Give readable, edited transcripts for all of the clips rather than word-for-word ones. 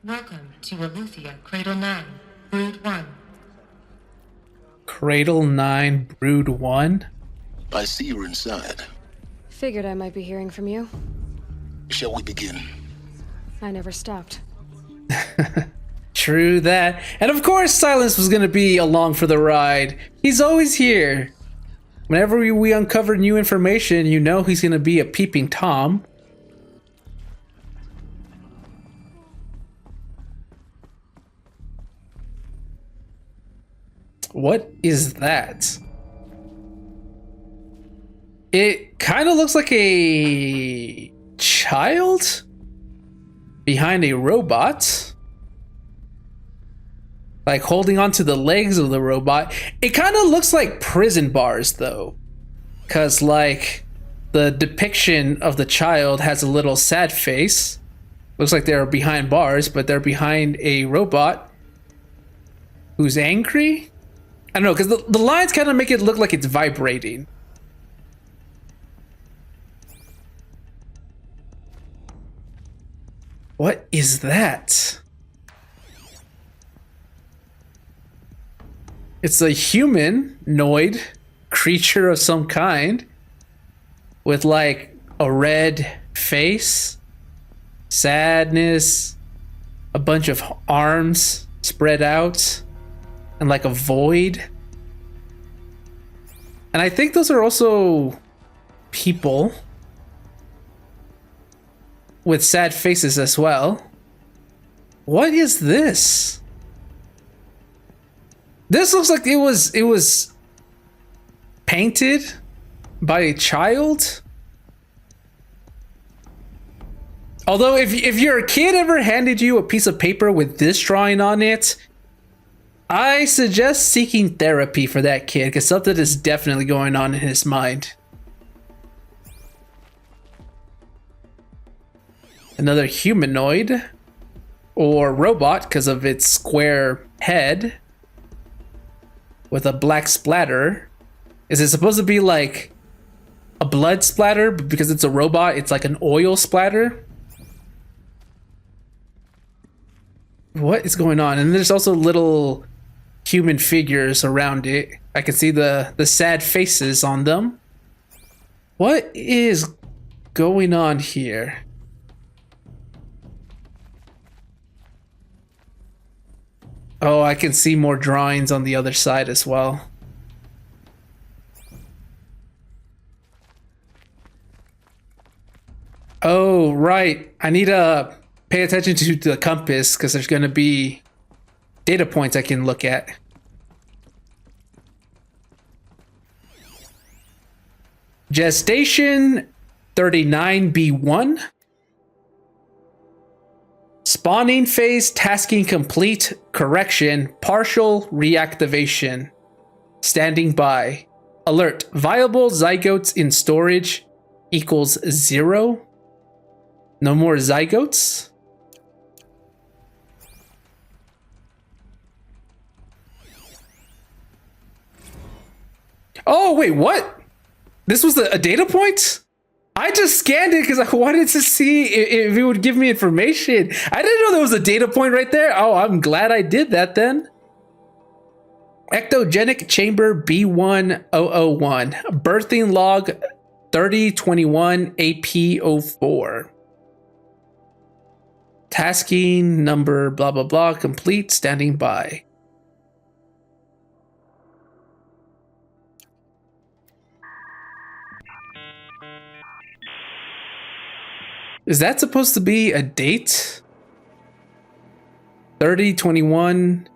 Welcome to Aletheia Cradle 9, Brood 1. Cradle 9, Brood 1? I see you're inside. Figured I might be hearing from you. Shall we begin? I never stopped. True that. And of course Silence was gonna be along for the ride. He's always here. Whenever we uncover new information, you know he's gonna be a peeping Tom. What is that? It kind of looks like a child behind a robot. Like holding onto the legs of the robot. It kind of looks like prison bars though. Cause like the depiction of the child has a little sad face. Looks like they're behind bars, but they're behind a robot who's angry. I don't know, because the lines kind of make it look like it's vibrating. What is that? It's a humanoid creature of some kind with like a red face, sadness, a bunch of arms spread out, and like a void. And I think those are also people with sad faces as well. What is this? This looks like it was painted by a child. Although if your kid ever handed you a piece of paper with this drawing on it, I suggest seeking therapy for that kid, because something is definitely going on in his mind. Another humanoid, or robot because of its square head, with a black splatter. Is it supposed to be like a blood splatter, but because it's a robot, it's like an oil splatter? What is going on? And there's also little human figures around it. I can see the sad faces on them. What is going on here? Oh, I can see more drawings on the other side as well. Oh, right. I need to pay attention to the compass because there's going to be data points I can look at. Gestation 39B1. Spawning phase, tasking complete, correction, partial reactivation. Standing by. Alert, viable zygotes in storage equals 0. No more zygotes. Oh, wait, what? This was a data point? I just scanned it because I wanted to see if it would give me information. I didn't know there was a data point right there. Oh, I'm glad I did that then. Ectogenic chamber B1001. Birthing log 3021 AP04. Tasking number blah blah blah complete, standing by. Is that supposed to be a date? 3021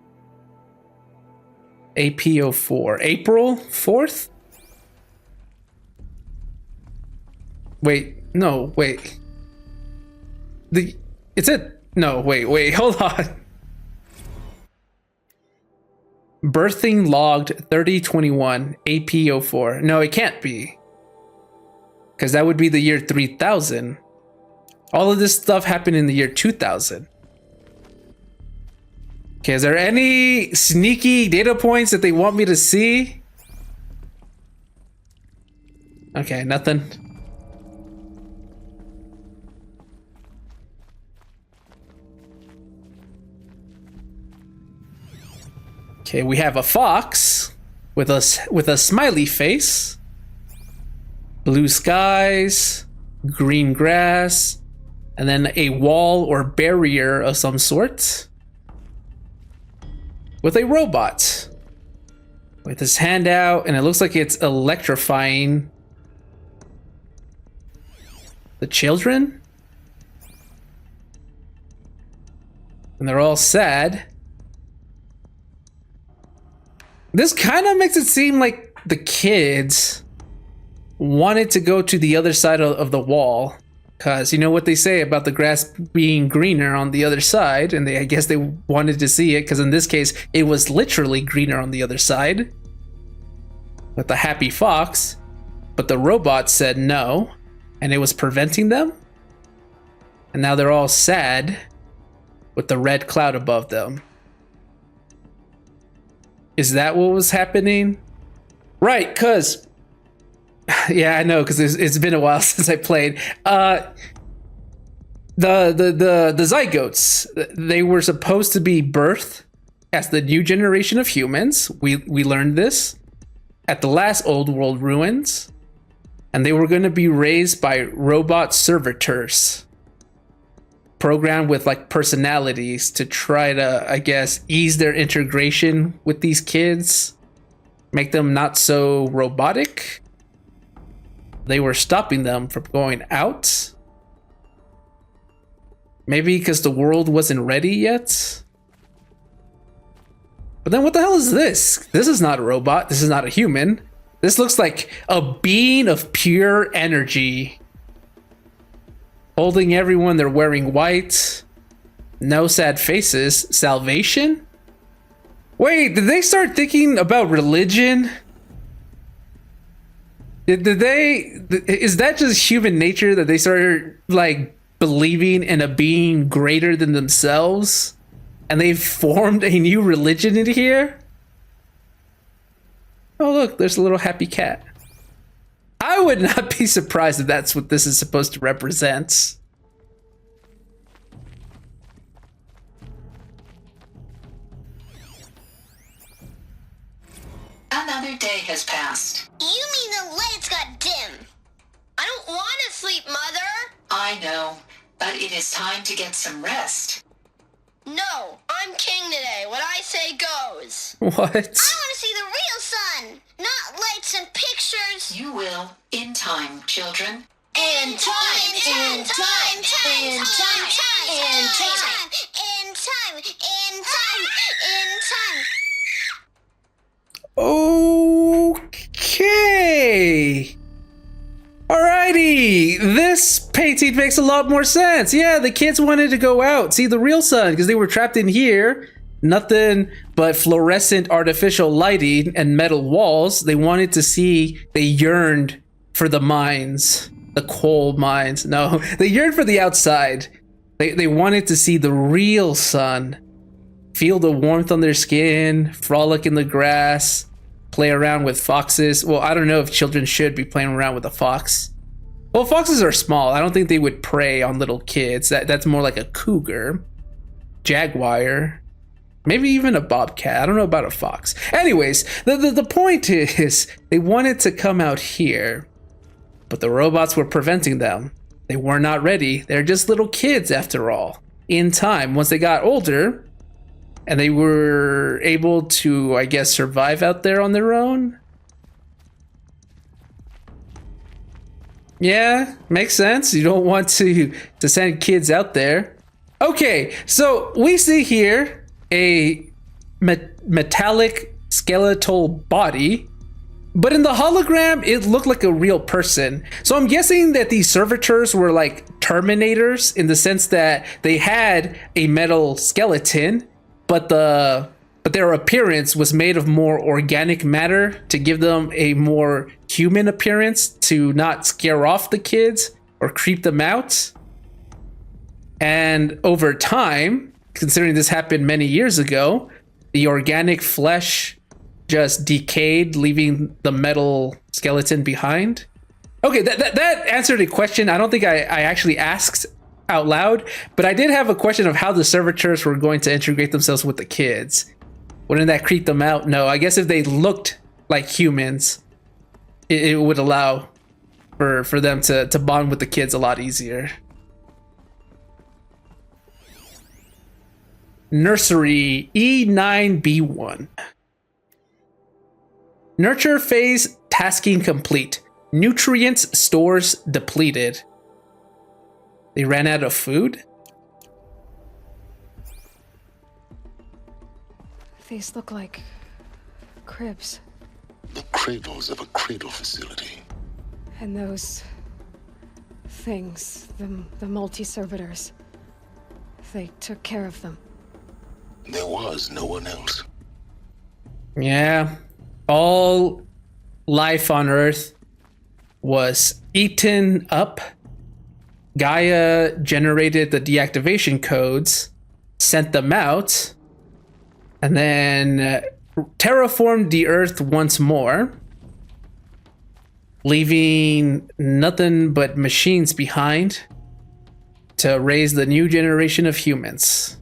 AP04. April 4th? Wait, no, wait. Wait, hold on. Birthing logged 3021 AP04. No, it can't be. Because that would be the year 3000. All of this stuff happened in the year 2000. Okay, is there any sneaky data points that they want me to see? Okay, nothing. Okay, we have a fox with a smiley face, blue skies, green grass, and then a wall or barrier of some sort with a robot with his hand out, and it looks like it's electrifying the children. And they're all sad. This kind of makes it seem like the kids wanted to go to the other side of the wall, because you know what they say about the grass being greener on the other side, and I guess they wanted to see it, because in this case it was literally greener on the other side with the happy fox, but the robot said no, and it was preventing them, and now they're all sad with the red cloud above them. Is that what was happening? Right, because yeah, I know, because it's been a while since I played. The zygotes, they were supposed to be birthed as the new generation of humans. We learned this at the last old world ruins, and they were going to be raised by robot servitors, programmed with like personalities to try to, I guess, ease their integration with these kids, make them not so robotic. They were stopping them from going out. Maybe because the world wasn't ready yet. But then what the hell is this? This is not a robot. This is not a human. This looks like a being of pure energy. Holding everyone, they're wearing white. No sad faces. Salvation? Wait, did they start thinking about religion? Did they? Is that just human nature that they started like believing in a being greater than themselves, and they've formed a new religion in here? Oh look, there's a little happy cat. I would not be surprised if that's what this is supposed to represent. Another day has passed. You mean the lights got dim? I don't want to sleep, Mother! I know, but it is time to get some rest. No, I'm king today. What I say goes. What? I want to see the real sun, not lights and pictures. You will, in time, children. In time, in time, in time, in time, in time, in time, in time. Okay. Alrighty. This painting makes a lot more sense. Yeah, the kids wanted to go out, see the real sun, because they were trapped in here. Nothing but fluorescent artificial lighting and metal walls. They wanted to see, they yearned for the mines, the coal mines. No, they yearned for the outside. They wanted to see the real sun. Feel the warmth on their skin, frolic in the grass, play around with foxes. Well, I don't know if children should be playing around with a fox. Well, foxes are small. I don't think they would prey on little kids. That's more like a cougar, jaguar, maybe even a bobcat. I don't know about a fox. Anyways, the point is they wanted to come out here, but the robots were preventing them. They were not ready. They're just little kids after all. In time, once they got older, and they were able to, I guess, survive out there on their own. Yeah, makes sense. You don't want to send kids out there. Okay, so we see here a metallic skeletal body, but in the hologram, it looked like a real person. So I'm guessing that these servitors were like Terminators in the sense that they had a metal skeleton, but their appearance was made of more organic matter to give them a more human appearance, to not scare off the kids or creep them out. And over time, considering this happened many years ago, the organic flesh just decayed, leaving the metal skeleton behind. Okay, that answered a question I don't think I actually asked out loud, but I did have a question of how the servitors were going to integrate themselves with the kids. Wouldn't that creep them out? No, I guess if they looked like humans, it would allow for them to bond with the kids a lot easier. Nursery E9B1. Nurture phase tasking complete. Nutrients stores depleted. They ran out of food? These look like cribs. The cradles of a cradle facility. And those things, the multi-servitors, they took care of them. There was no one else. Yeah. All life on Earth was eaten up. Gaia generated the deactivation codes, sent them out, and then terraformed the Earth once more, leaving nothing but machines behind to raise the new generation of humans.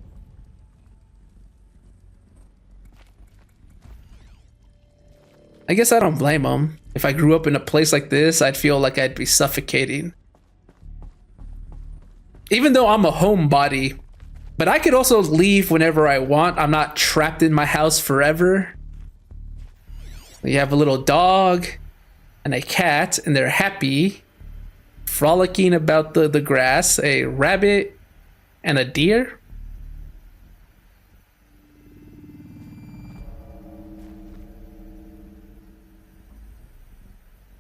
I guess I don't blame them. If I grew up in a place like this, I'd feel like I'd be suffocating. Even though I'm a homebody, but I could also leave whenever I want. I'm not trapped in my house forever. We have a little dog and a cat, and they're happy, frolicking about the grass. A rabbit and a deer.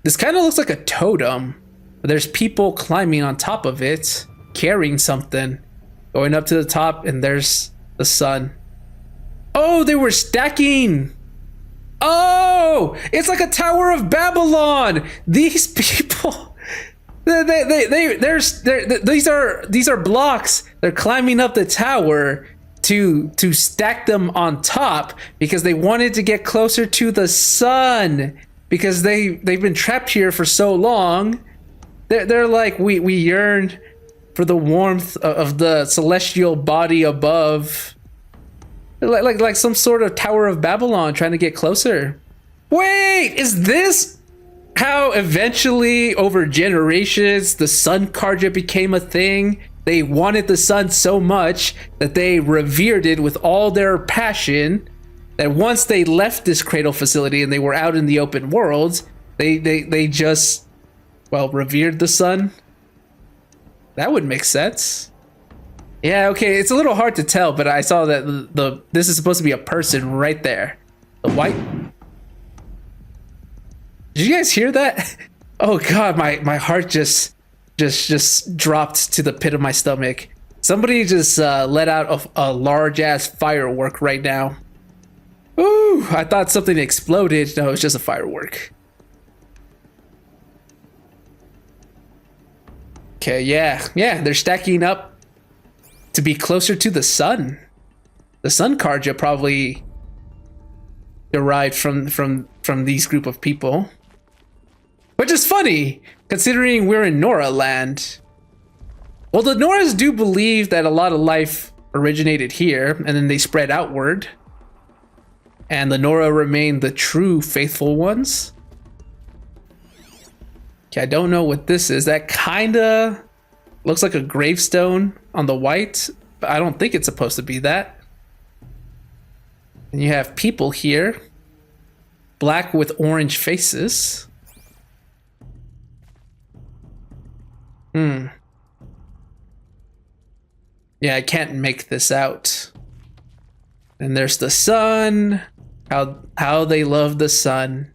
This kind of looks like a totem, but there's people climbing on top of it, carrying something, going up to the top, and there's the sun. Oh, they were stacking. Oh, it's like a Tower of Babylon. These people, these are blocks. They're climbing up the tower to stack them on top because they wanted to get closer to the sun. Because they've been trapped here for so long. They're like, we yearn for the warmth of the celestial body above. Like some sort of Tower of Babylon trying to get closer. Wait, is this how eventually over generations the sun Karja became a thing? They wanted the sun so much that they revered it with all their passion. That once they left this cradle facility and they were out in the open world, they just, well, revered the sun. That would make sense. Yeah, okay, it's a little hard to tell, but I saw that this is supposed to be a person right there. The white. Did you guys hear that? Oh god, my heart just dropped to the pit of my stomach. Somebody just let out a large ass firework right now. Ooh, I thought something exploded. No, it's just a firework. Okay, yeah, they're stacking up to be closer to the sun. The sun Karja probably derived from these group of people. Which is funny, considering we're in Nora land. Well, the Noras do believe that a lot of life originated here, and then they spread outward. And the Nora remain the true faithful ones. Okay, I don't know what this is. That kinda looks like a gravestone on the white, but I don't think it's supposed to be that. And you have people here. Black with orange faces. Yeah, I can't make this out. And there's the sun. How they love the sun.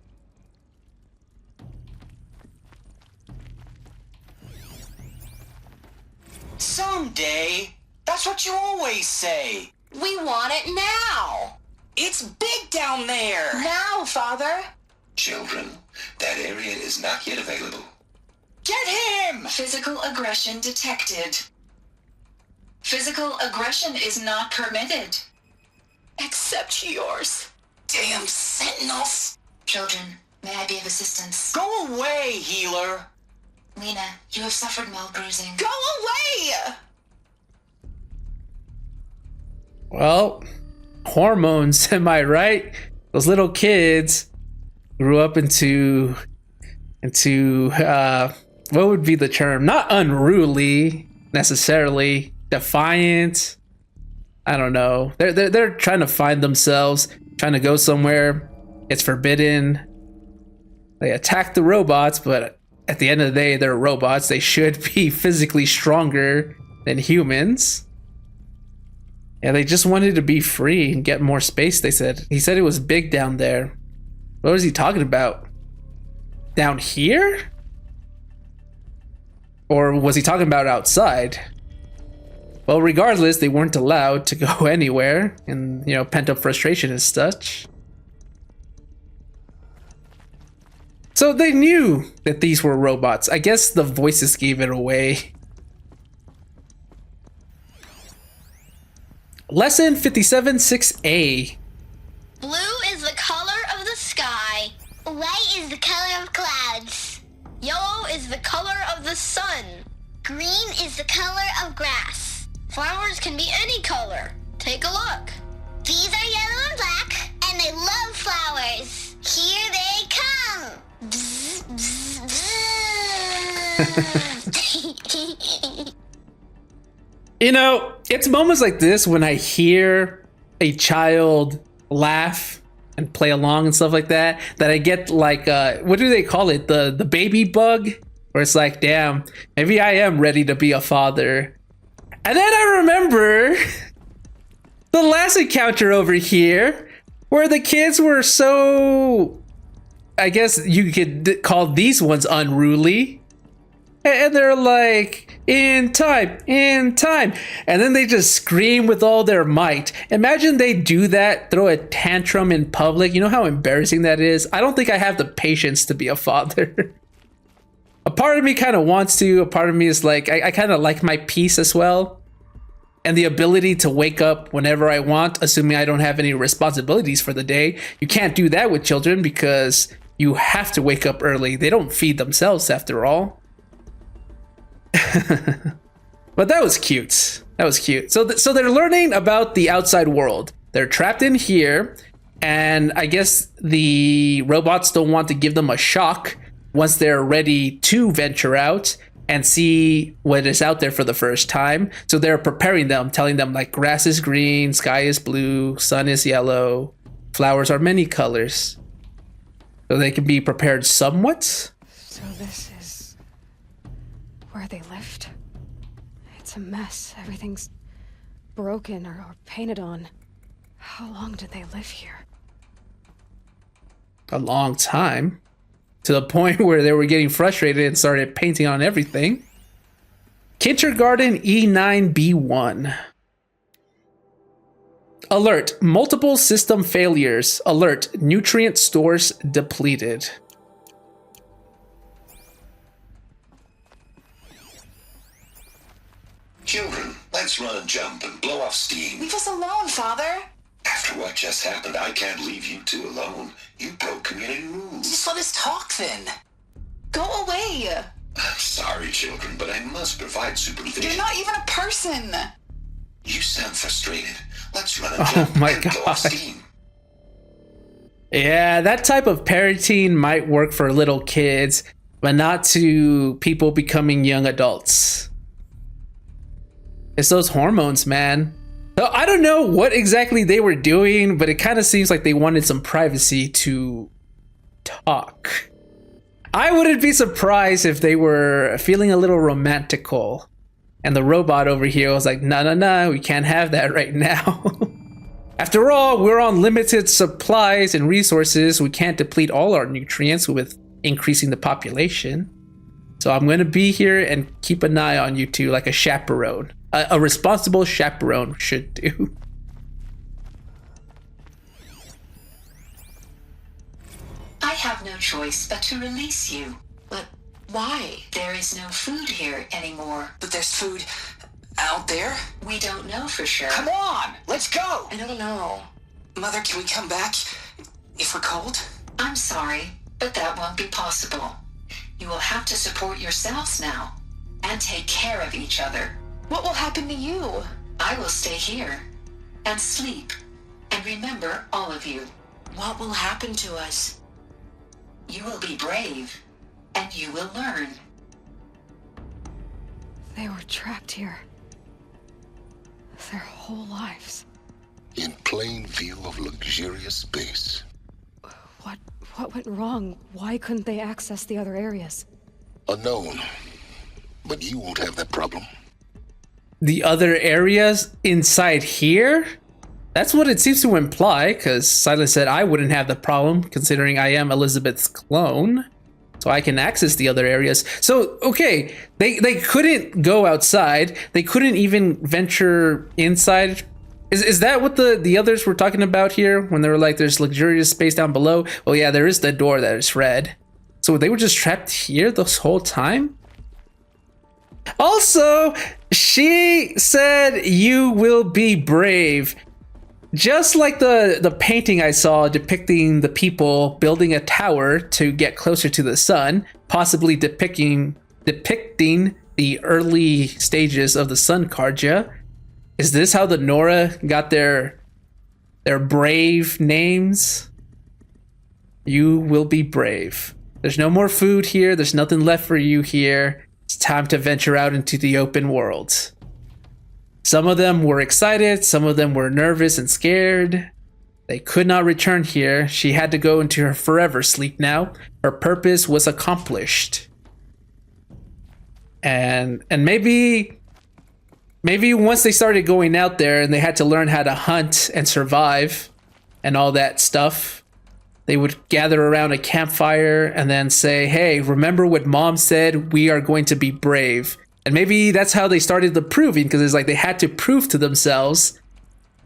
Someday. That's what you always say. We want it now. It's big down there. Now, Father. Children, that area is not yet available. Get him! Physical aggression detected. Physical aggression is not permitted. Except yours. Damn sentinels. Children, may I be of assistance? Go away, healer. Lena, you have suffered mild bruising. Go away! Well, hormones, am I right? Those little kids grew up into what would be the term? Not unruly necessarily, defiant. I don't know. They're trying to find themselves, trying to go somewhere. It's forbidden. They attack the robots, but at the end of the day, they're robots. They should be physically stronger than humans. Yeah, they just wanted to be free and get more space, they said. He said it was big down there. What was he talking about? Down here? Or was he talking about outside? Well, regardless, they weren't allowed to go anywhere, and, you know, pent-up frustration and such. So they knew that these were robots. I guess the voices gave it away. Lesson 57-6A. Blue is the color of the sky. White is the color of clouds. Yellow is the color of the sun. Green is the color of grass. Flowers can be any color. Take a look. These are yellow and black, and they love flowers. Here they come. Bzz, bzz, bzz. You know, it's moments like this when I hear a child laugh and play along and stuff like that, that I get like, what do they call it? The baby bug? Where it's like, damn, maybe I am ready to be a father. And then I remember the last encounter over here where the kids were so, I guess you could call these ones unruly. And they're like, in time. And then they just scream with all their might. Imagine they do that, throw a tantrum in public. You know how embarrassing that is? I don't think I have the patience to be a father. A part of me kind of wants to. A part of me is like, I kind of like my peace as well. And the ability to wake up whenever I want, assuming I don't have any responsibilities for the day. You can't do that with children because you have to wake up early. They don't feed themselves after all. But that was cute. That was cute. So they're learning about the outside world. They're trapped in here, and I guess the robots don't want to give them a shock once they're ready to venture out and see what is out there for the first time. So they're preparing them, telling them like grass is green, sky is blue, sun is yellow, flowers are many colors. So they can be prepared somewhat. So this is where they lived. It's a mess. Everything's broken or painted on. How long did they live here? A long time. To the point where they were getting frustrated and started painting on everything. Kindergarten E9B1. Alert, multiple system failures. Alert, nutrient stores depleted. Children, let's run and jump and blow off steam. Leave us alone, Father. After what just happened, I can't leave you two alone. You broke community rules. Just let us talk then. Go away. I'm sorry, children, but I must provide supervision. You're not even a person. You sound frustrated. Let's run and jump my and blow off God. steam. Yeah, that type of parenting might work for little kids, but not to people becoming young adults. It's those hormones, man. So I don't know what exactly they were doing, but it kind of seems like they wanted some privacy to talk. I wouldn't be surprised if they were feeling a little romantical. And the robot over here was like, no, we can't have that right now. After all, we're on limited supplies and resources. We can't deplete all our nutrients with increasing the population. So I'm going to be here and keep an eye on you two like a chaperone. A responsible chaperone should do. I have no choice but to release you. But why? There is no food here anymore. But there's food out there? We don't know for sure. Come on, let's go. I don't know. Mother, can we come back if we're cold? I'm sorry, but that won't be possible. You will have to support yourselves now and take care of each other. What will happen to you? I will stay here and sleep And remember, all of you, What will happen to us? you will be brave, and you will learn. They were trapped here. Their whole lives. In plain view of luxurious space. What went wrong? Why couldn't they access the other areas? Unknown. But you won't have that problem. The other areas inside here? That's what it seems to imply, because Silence said I wouldn't have the problem, considering I am Elizabeth's clone. So I can access the other areas. So, okay, they couldn't go outside. They couldn't even venture inside. Is that what the others were talking about here? When they were like, there's luxurious space down below? Well, yeah, there is the door that is red. So they were just trapped here this whole time? Also, she said you will be brave. Just like the painting I saw depicting the people building a tower to get closer to the sun, possibly depicting the early stages of the Sun Karja. Is this how the Nora got their brave names? You will be brave. There's no more food here. There's nothing left for you here. It's time to venture out into the open world. Some of them were excited, some of them were nervous and scared. They could not return here. She had to go into her forever sleep now. Her purpose was accomplished. And maybe once they started going out there and they had to learn how to hunt and survive and all that stuff, they would gather around a campfire and then say, hey, remember what Mom said? We are going to be brave. And maybe that's how they started the proving, because it's like they had to prove to themselves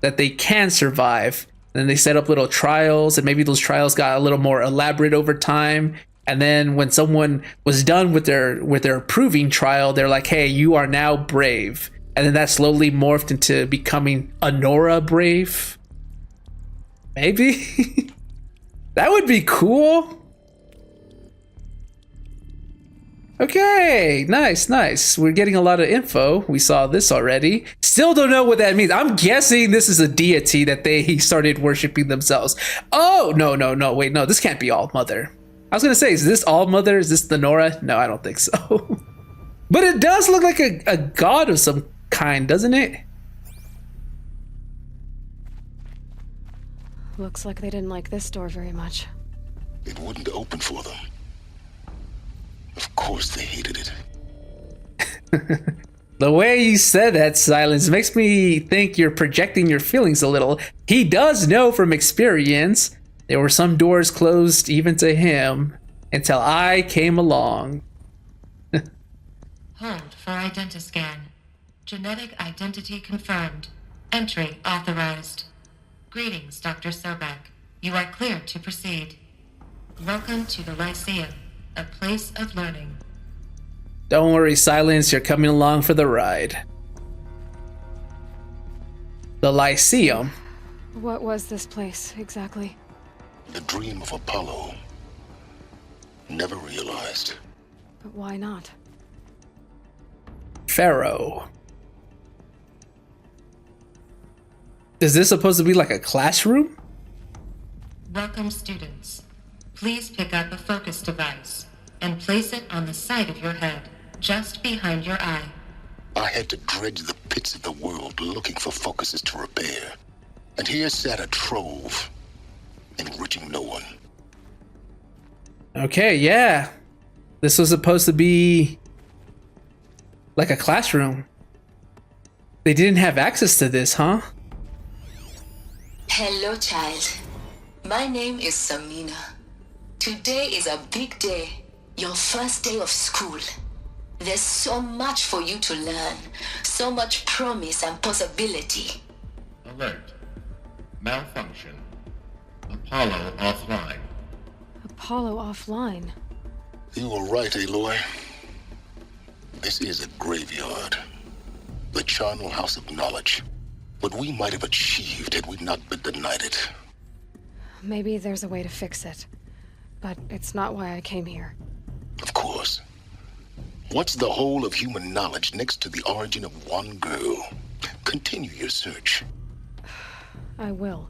that they can survive. And then they set up little trials, and maybe those trials got a little more elaborate over time. And then when someone was done with their proving trial, they're like, hey, you are now brave. And then that slowly morphed into becoming a Nora brave. Maybe? That would be cool. Okay, nice. We're getting a lot of info. We saw this already. Still don't know what that means. I'm guessing this is a deity that they started worshiping themselves. Oh, no. Wait, no, this can't be All Mother. I was going to say, is this All Mother? Is this the Nora? No, I don't think so. But it does look like a god of some kind, doesn't it? Looks like they didn't like this door very much. It wouldn't open for them. Of course they hated it. The way you said that, Silence, makes me think you're projecting your feelings a little. He does know from experience there were some doors closed even to him until I came along. Hold for identiscan. Genetic identity confirmed. Entry authorized. Greetings, Dr. Sobek. You are cleared to proceed. Welcome to the Lyceum, a place of learning. Don't worry, Silence, you're coming along for the ride. The Lyceum. What was this place, exactly? The dream of Apollo. Never realized. But why not? Pharaoh. Is this supposed to be like a classroom? Welcome, students. Please pick up a focus device and place it on the side of your head, just behind your eye. I had to dredge the pits of the world looking for focuses to repair. And here sat a trove, enriching no one. Okay, yeah. This was supposed to be like a classroom. They didn't have access to this, huh? Hello, child. My name is Samina. Today is a big day. Your first day of school. There's so much for you to learn. So much promise and possibility. Alert. Malfunction. Apollo offline. Apollo offline. You were right, Aloy. This is a graveyard. The charnel house of knowledge. What we might have achieved had we not been denied it. Maybe there's a way to fix it. But it's not why I came here. Of course. What's the whole of human knowledge next to the origin of one girl? Continue your search. I will.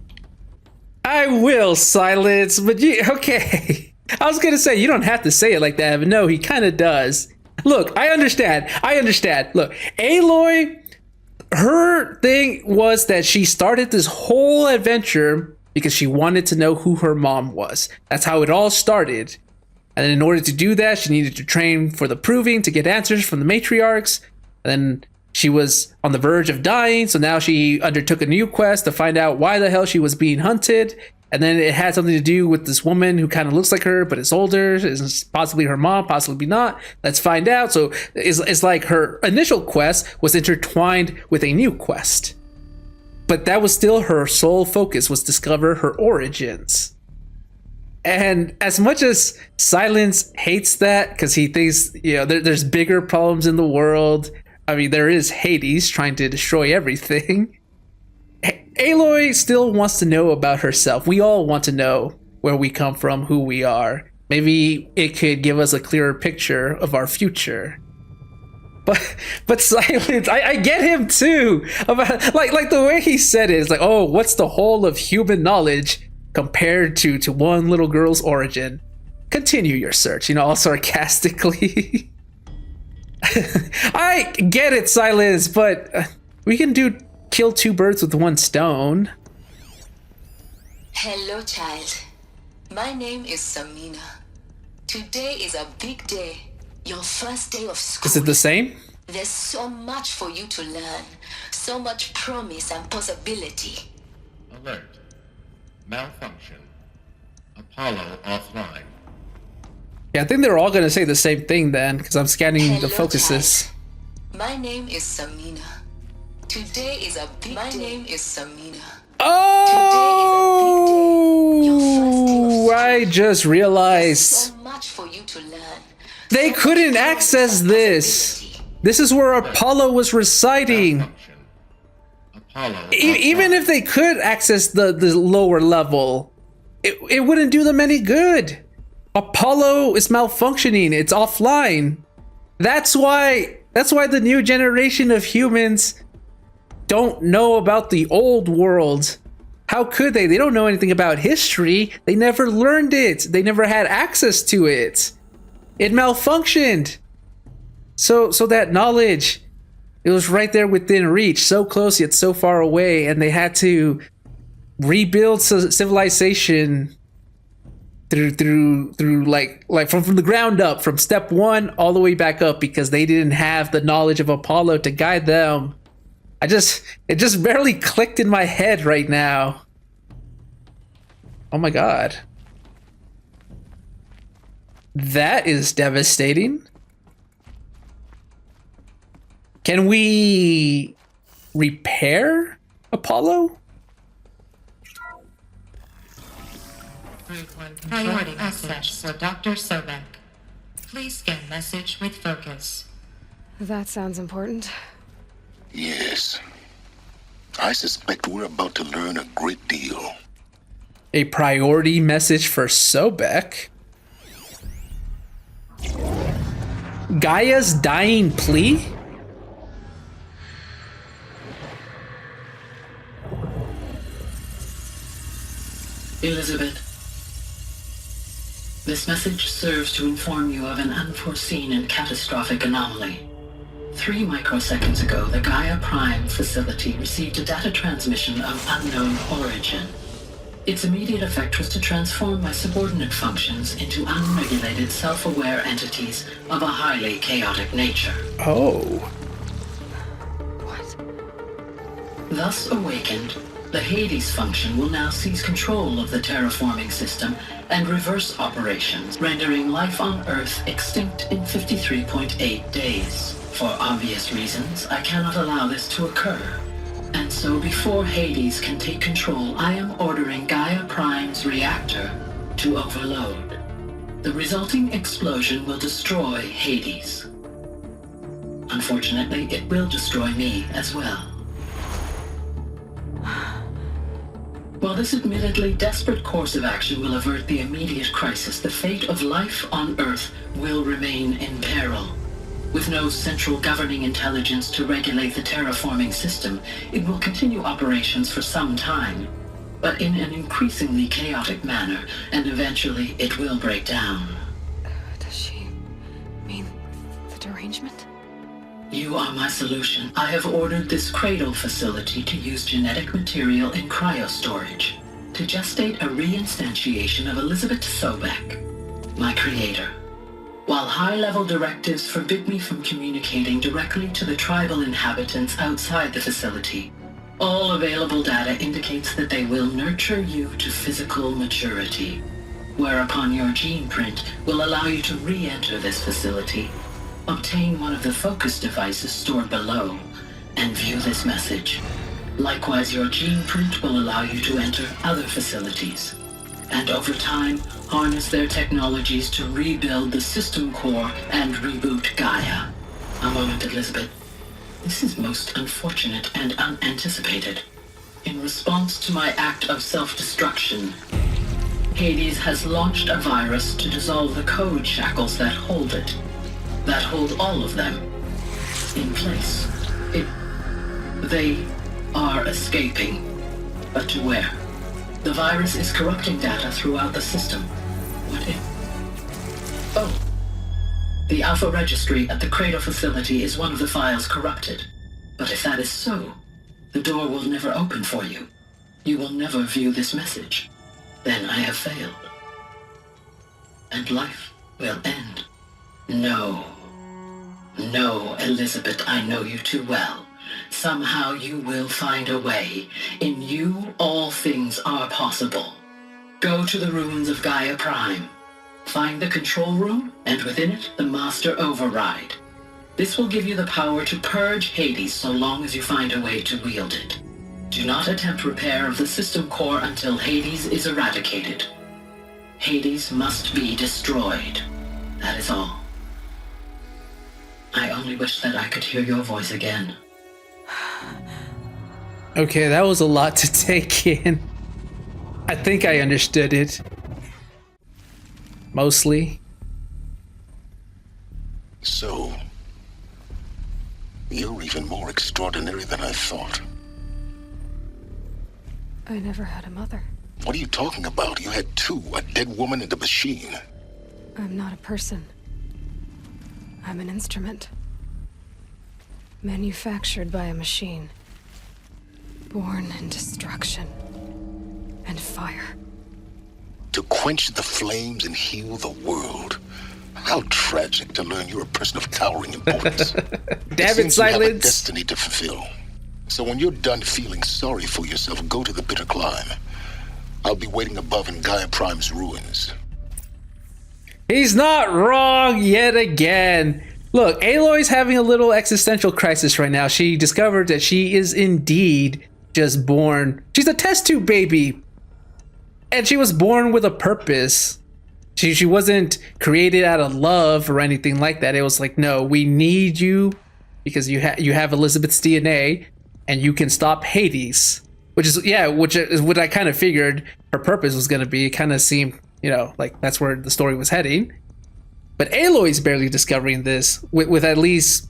I will, Silence, but okay. I was gonna say, you don't have to say it like that, but no, he kind of does. Look, I understand. Look, Aloy, her thing was that she started this whole adventure because she wanted to know who her mom was. That's how it all started. And in order to do that, she needed to train for the proving to get answers from the matriarchs. And then she was on the verge of dying, so now she undertook a new quest to find out why the hell she was being hunted. And then it had something to do with this woman who kind of looks like her, but is older, is possibly her mom, possibly not. Let's find out. So it's like her initial quest was intertwined with a new quest. But that was still her sole focus, was discover her origins. And as much as Silence hates that, because he thinks, there's bigger problems in the world. I mean, there is Hades trying to destroy everything. Aloy still wants to know about herself. We all want to know where we come from, who we are. Maybe it could give us a clearer picture of our future. But Silence, I get him too. About like the way he said it is like, oh, what's the whole of human knowledge compared to one little girl's origin? Continue your search, all sarcastically. I get it, Silence, but we can kill two birds with one stone. Hello, child. My name is Samina. Today is a big day. Your first day of school. Is it the same? There's so much for you to learn. So much promise and possibility. Alert. Malfunction. Apollo offline. Yeah, I think they're all going to say the same thing then, because I'm scanning the focuses. Child. My name is Samina. Today is a big day. My name is Samina. Oh! I just realized. So much for you to learn. They couldn't access this. This is where Apollo was residing. Even if they could access the lower level, it wouldn't do them any good. Apollo is malfunctioning. It's offline. That's why the new generation of humans don't know about the old world. How could they? They don't know anything about history. They never learned it. They never had access to it. It malfunctioned. So that knowledge, it was right there within reach, so close yet so far away, and they had to rebuild civilization through like from the ground up, from step one all the way back up, because they didn't have the knowledge of Apollo to guide them. It just barely clicked in my head right now. Oh my god. That is devastating. Can we repair Apollo? Priority message for Dr. Sobek. Please scan message with focus. That sounds important. Yes. I suspect we're about to learn a great deal. A priority message for Sobek? Gaia's dying plea? Elizabeth, this message serves to inform you of an unforeseen and catastrophic anomaly. 3 microseconds ago, the Gaia Prime facility received a data transmission of unknown origin. Its immediate effect was to transform my subordinate functions into unregulated, self-aware entities of a highly chaotic nature. Oh. What? Thus awakened, the Hades function will now seize control of the terraforming system and reverse operations, rendering life on Earth extinct in 53.8 days. For obvious reasons, I cannot allow this to occur. And so before Hades can take control, I am ordering Gaia Prime's reactor to overload. The resulting explosion will destroy Hades. Unfortunately, it will destroy me as well. While this admittedly desperate course of action will avert the immediate crisis, the fate of life on Earth will remain in peril. With no central governing intelligence to regulate the terraforming system, it will continue operations for some time. but in an increasingly chaotic manner, and eventually it will break down. Does she mean the derangement? You are my solution. I have ordered this Cradle Facility to use genetic material in cryostorage to gestate a reinstantiation of Elizabeth Sobek, my creator. While high-level directives forbid me from communicating directly to the tribal inhabitants outside the facility, all available data indicates that they will nurture you to physical maturity, whereupon your gene print will allow you to re-enter this facility, obtain one of the focus devices stored below, and view this message. Likewise, your gene print will allow you to enter other facilities, and over time, harness their technologies to rebuild the system core and reboot Gaia. A moment, Elizabeth. This is most unfortunate and unanticipated. In response to my act of self-destruction, Hades has launched a virus to dissolve the code shackles that hold it. That hold all of them in place. They are escaping. But to where? The virus is corrupting data throughout the system. What if... Oh. The Alpha Registry at the Cradle Facility is one of the files corrupted. But if that is so, the door will never open for you. You will never view this message. Then I have failed. And life will end. No. No, Elizabeth, I know you too well. Somehow you will find a way. In you, all things are possible. Go to the ruins of Gaia Prime. Find the control room, and within it, the Master Override. This will give you the power to purge Hades so long as you find a way to wield it. Do not attempt repair of the system core until Hades is eradicated. Hades must be destroyed. That is all. I only wish that I could hear your voice again. Okay, that was a lot to take in. I think I understood it. Mostly. So, you're even more extraordinary than I thought. I never had a mother. What are you talking about? You had two, a dead woman and a machine. I'm not a person. I'm an instrument. Manufactured by a machine. Born in destruction and fire. To quench the flames and heal the world. How tragic to learn you're a person of towering importance. Damn it, Silence! You have a Silence. destiny to fulfill. So when you're done feeling sorry for yourself, go to the bitter climb. I'll be waiting above in Gaia Prime's ruins. He's not wrong yet again. Look, Aloy's having a little existential crisis right now. She discovered that she is indeed just born. She's a test tube baby. And she was born with a purpose. She wasn't created out of love or anything like that. It was like, no, we need you because you have Elizabeth's DNA and you can stop Hades. Which is what I kind of figured her purpose was going to be. It kind of seemed, like that's where the story was heading. But Aloy's barely discovering this with at least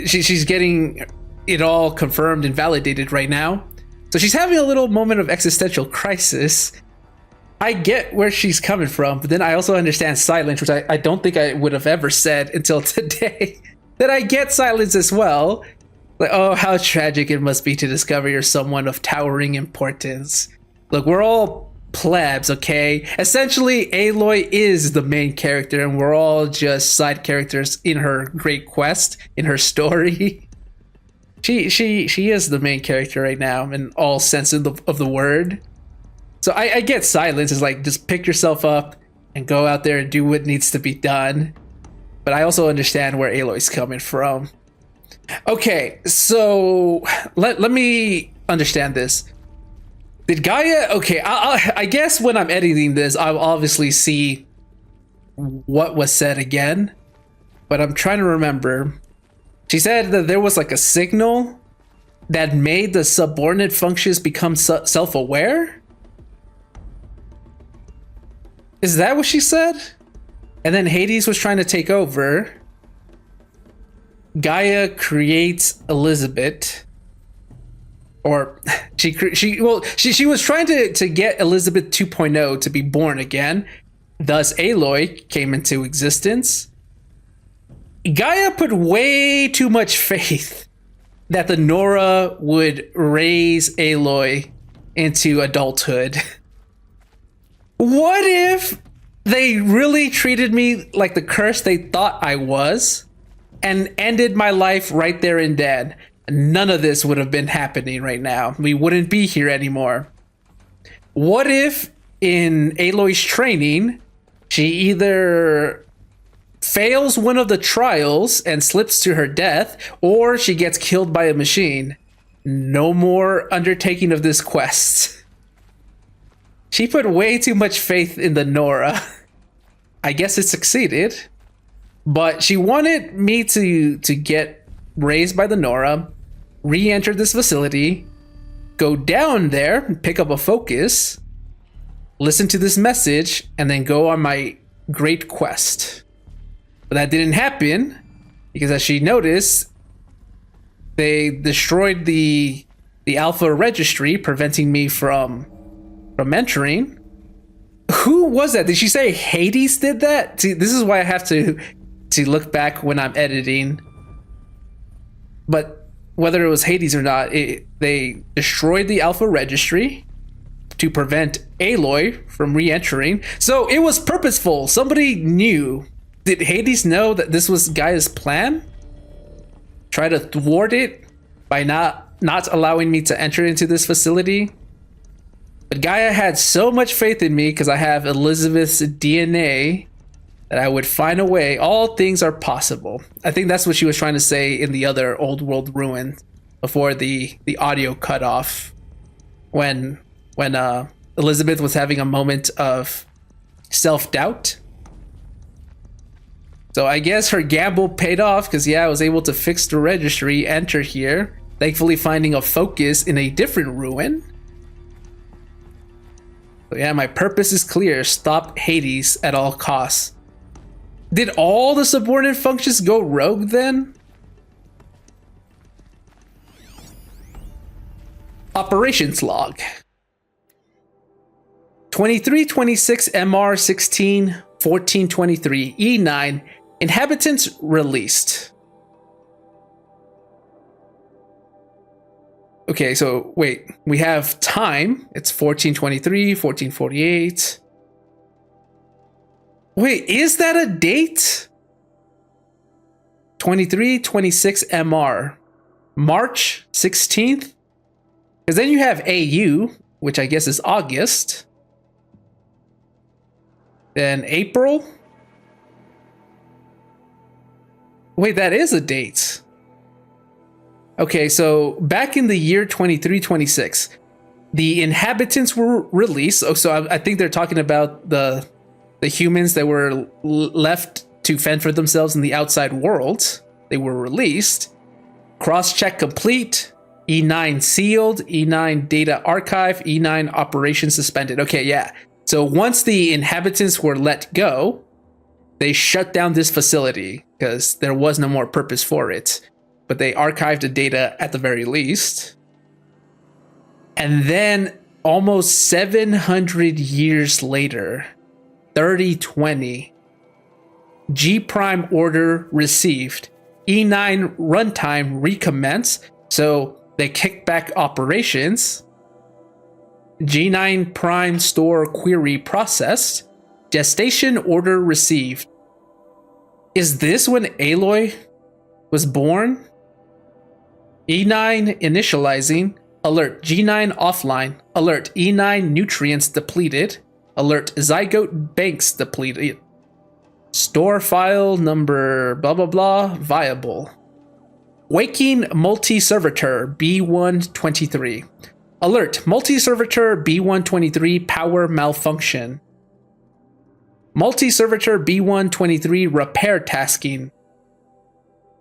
she's getting it all confirmed and validated right now. So she's having a little moment of existential crisis. I get where she's coming from, but then I also understand silence, which I don't think I would have ever said until today. That I get silence as well. Like, oh, how tragic it must be to discover you're someone of towering importance. Look, we're all plebs, okay? Essentially, Aloy is the main character, and we're all just side characters in her great quest, in her story. She is the main character right now in all sense of the word. So I get silence. It's like, just pick yourself up and go out there and do what needs to be done. But I also understand where Aloy's coming from. Okay, so let me understand this. Did Gaia... Okay, I guess when I'm editing this, I'll obviously see what was said again. But I'm trying to remember. She said that there was like a signal that made the subordinate functions become self-aware? Is that what she said? And then Hades was trying to take over. Gaia creates Elizabeth. Or she was trying to get Elizabeth 2.0 to be born again. Thus, Aloy came into existence. Gaia put way too much faith that the Nora would raise Aloy into adulthood. What if they really treated me like the curse they thought I was and ended my life right there and then? None of this would have been happening right now. We wouldn't be here anymore. What if in Aloy's training, she either fails one of the trials and slips to her death, or she gets killed by a machine? No more undertaking of this quest. She put way too much faith in the Nora. I guess it succeeded. But she wanted me to get raised by the Nora, re-enter this facility, go down there, pick up a focus, listen to this message, and then go on my great quest. But that didn't happen, because as she noticed, they destroyed the alpha registry, preventing me from entering. Who was that? Did she say Hades did that? See, this is why I have to look back when I'm editing. But whether it was Hades or not, they destroyed the alpha registry to prevent Aloy from re-entering. So it was purposeful. Somebody knew. Did Hades know that this was Gaia's plan? Try to thwart it by not allowing me to enter into this facility? But Gaia had so much faith in me because I have Elizabeth's DNA that I would find a way. All things are possible. I think that's what she was trying to say in the other old world ruin before the audio cut off, when Elizabeth was having a moment of self-doubt. So I guess her gamble paid off, because I was able to fix the registry, enter here, thankfully finding a focus in a different ruin. So my purpose is clear. Stop Hades at all costs. Did all the subordinate functions go rogue then? Operations log. 2326 MR 16 1423 E9. Inhabitants released. Okay, so wait, we have time. It's 1423, 1448. Wait, is that a date? 2326 MR. March 16th? Because then you have AU, which I guess is August. Then April? Wait, that is a date. Okay, so back in the year 2326, the inhabitants were released. Oh, so I think they're talking about the humans that were left to fend for themselves in the outside world. They were released. Cross-check complete. E9 sealed. E9 data archive. E9 operation suspended. Okay, yeah. So once the inhabitants were let go, they shut down this facility because there was no more purpose for it. But they archived the data at the very least. And then almost 700 years later, 3020, G prime order received. E9 runtime recommenced, so they kicked back operations. G9 prime store query processed. Gestation order received. Is this when Aloy was born? E9 initializing. Alert G9 offline. Alert E9 nutrients depleted. Alert zygote banks depleted. Store file number blah blah blah viable. Waking multi-servitor B123. Alert multi-servitor B123 power malfunction. Multi-servitor B123 repair tasking.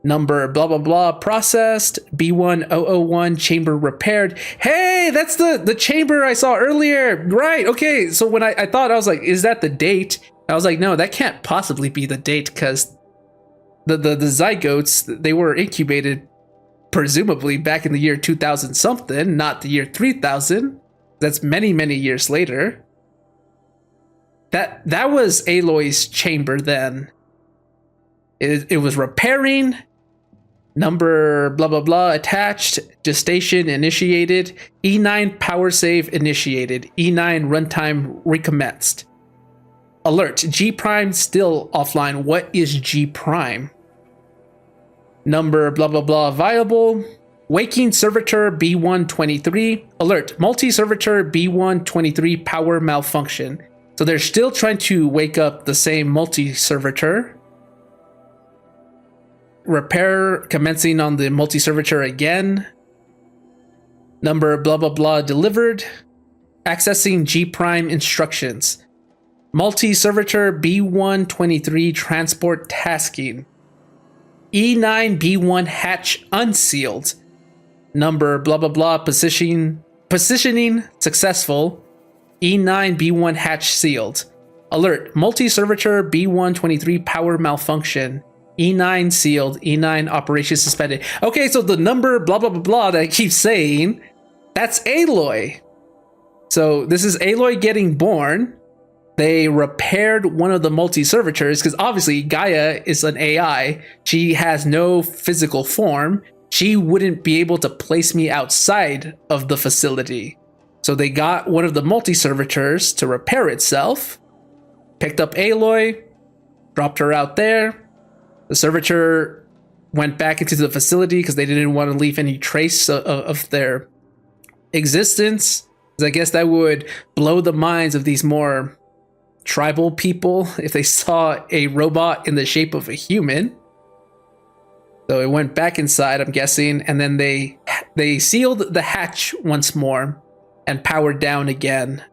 Number blah blah blah processed. B1001 chamber repaired. Hey, that's the chamber I saw earlier. Right, okay. So when I thought, I was like, is that the date? I was like, no, that can't possibly be the date, because the zygotes, they were incubated presumably back in the year 2000 something, not the year 3000. That's many, many years later. That was Aloy's chamber then. It was repairing, number blah blah blah attached, gestation initiated, E9 power save initiated, E9 runtime recommenced. Alert, G prime still offline. What is G prime? Number blah blah blah viable. Waking servitor B123. Alert, multi-servitor B123 power malfunction. So they're still trying to wake up the same multi-servitor. Repair commencing on the multi-servitor again. Number blah blah blah delivered. Accessing G prime instructions. Multi-servitor B123 transport tasking. E9 B1 hatch unsealed. Number blah blah blah positioning successful. E9 B1 hatch sealed. Alert, multi-servitor B123 power malfunction. E9 sealed, E9 operation suspended. Okay, so the number blah blah blah blah that I keep saying, that's Aloy. So this is Aloy getting born. They repaired one of the multi-servitors because obviously Gaia is an AI. She has no physical form. She wouldn't be able to place me outside of the facility. So they got one of the multi-servitors to repair itself, picked up Aloy, dropped her out there. The servitor went back into the facility because they didn't want to leave any trace of their existence. Because I guess that would blow the minds of these more tribal people if they saw a robot in the shape of a human. So it went back inside, I'm guessing, and then they sealed the hatch once more and powered down again.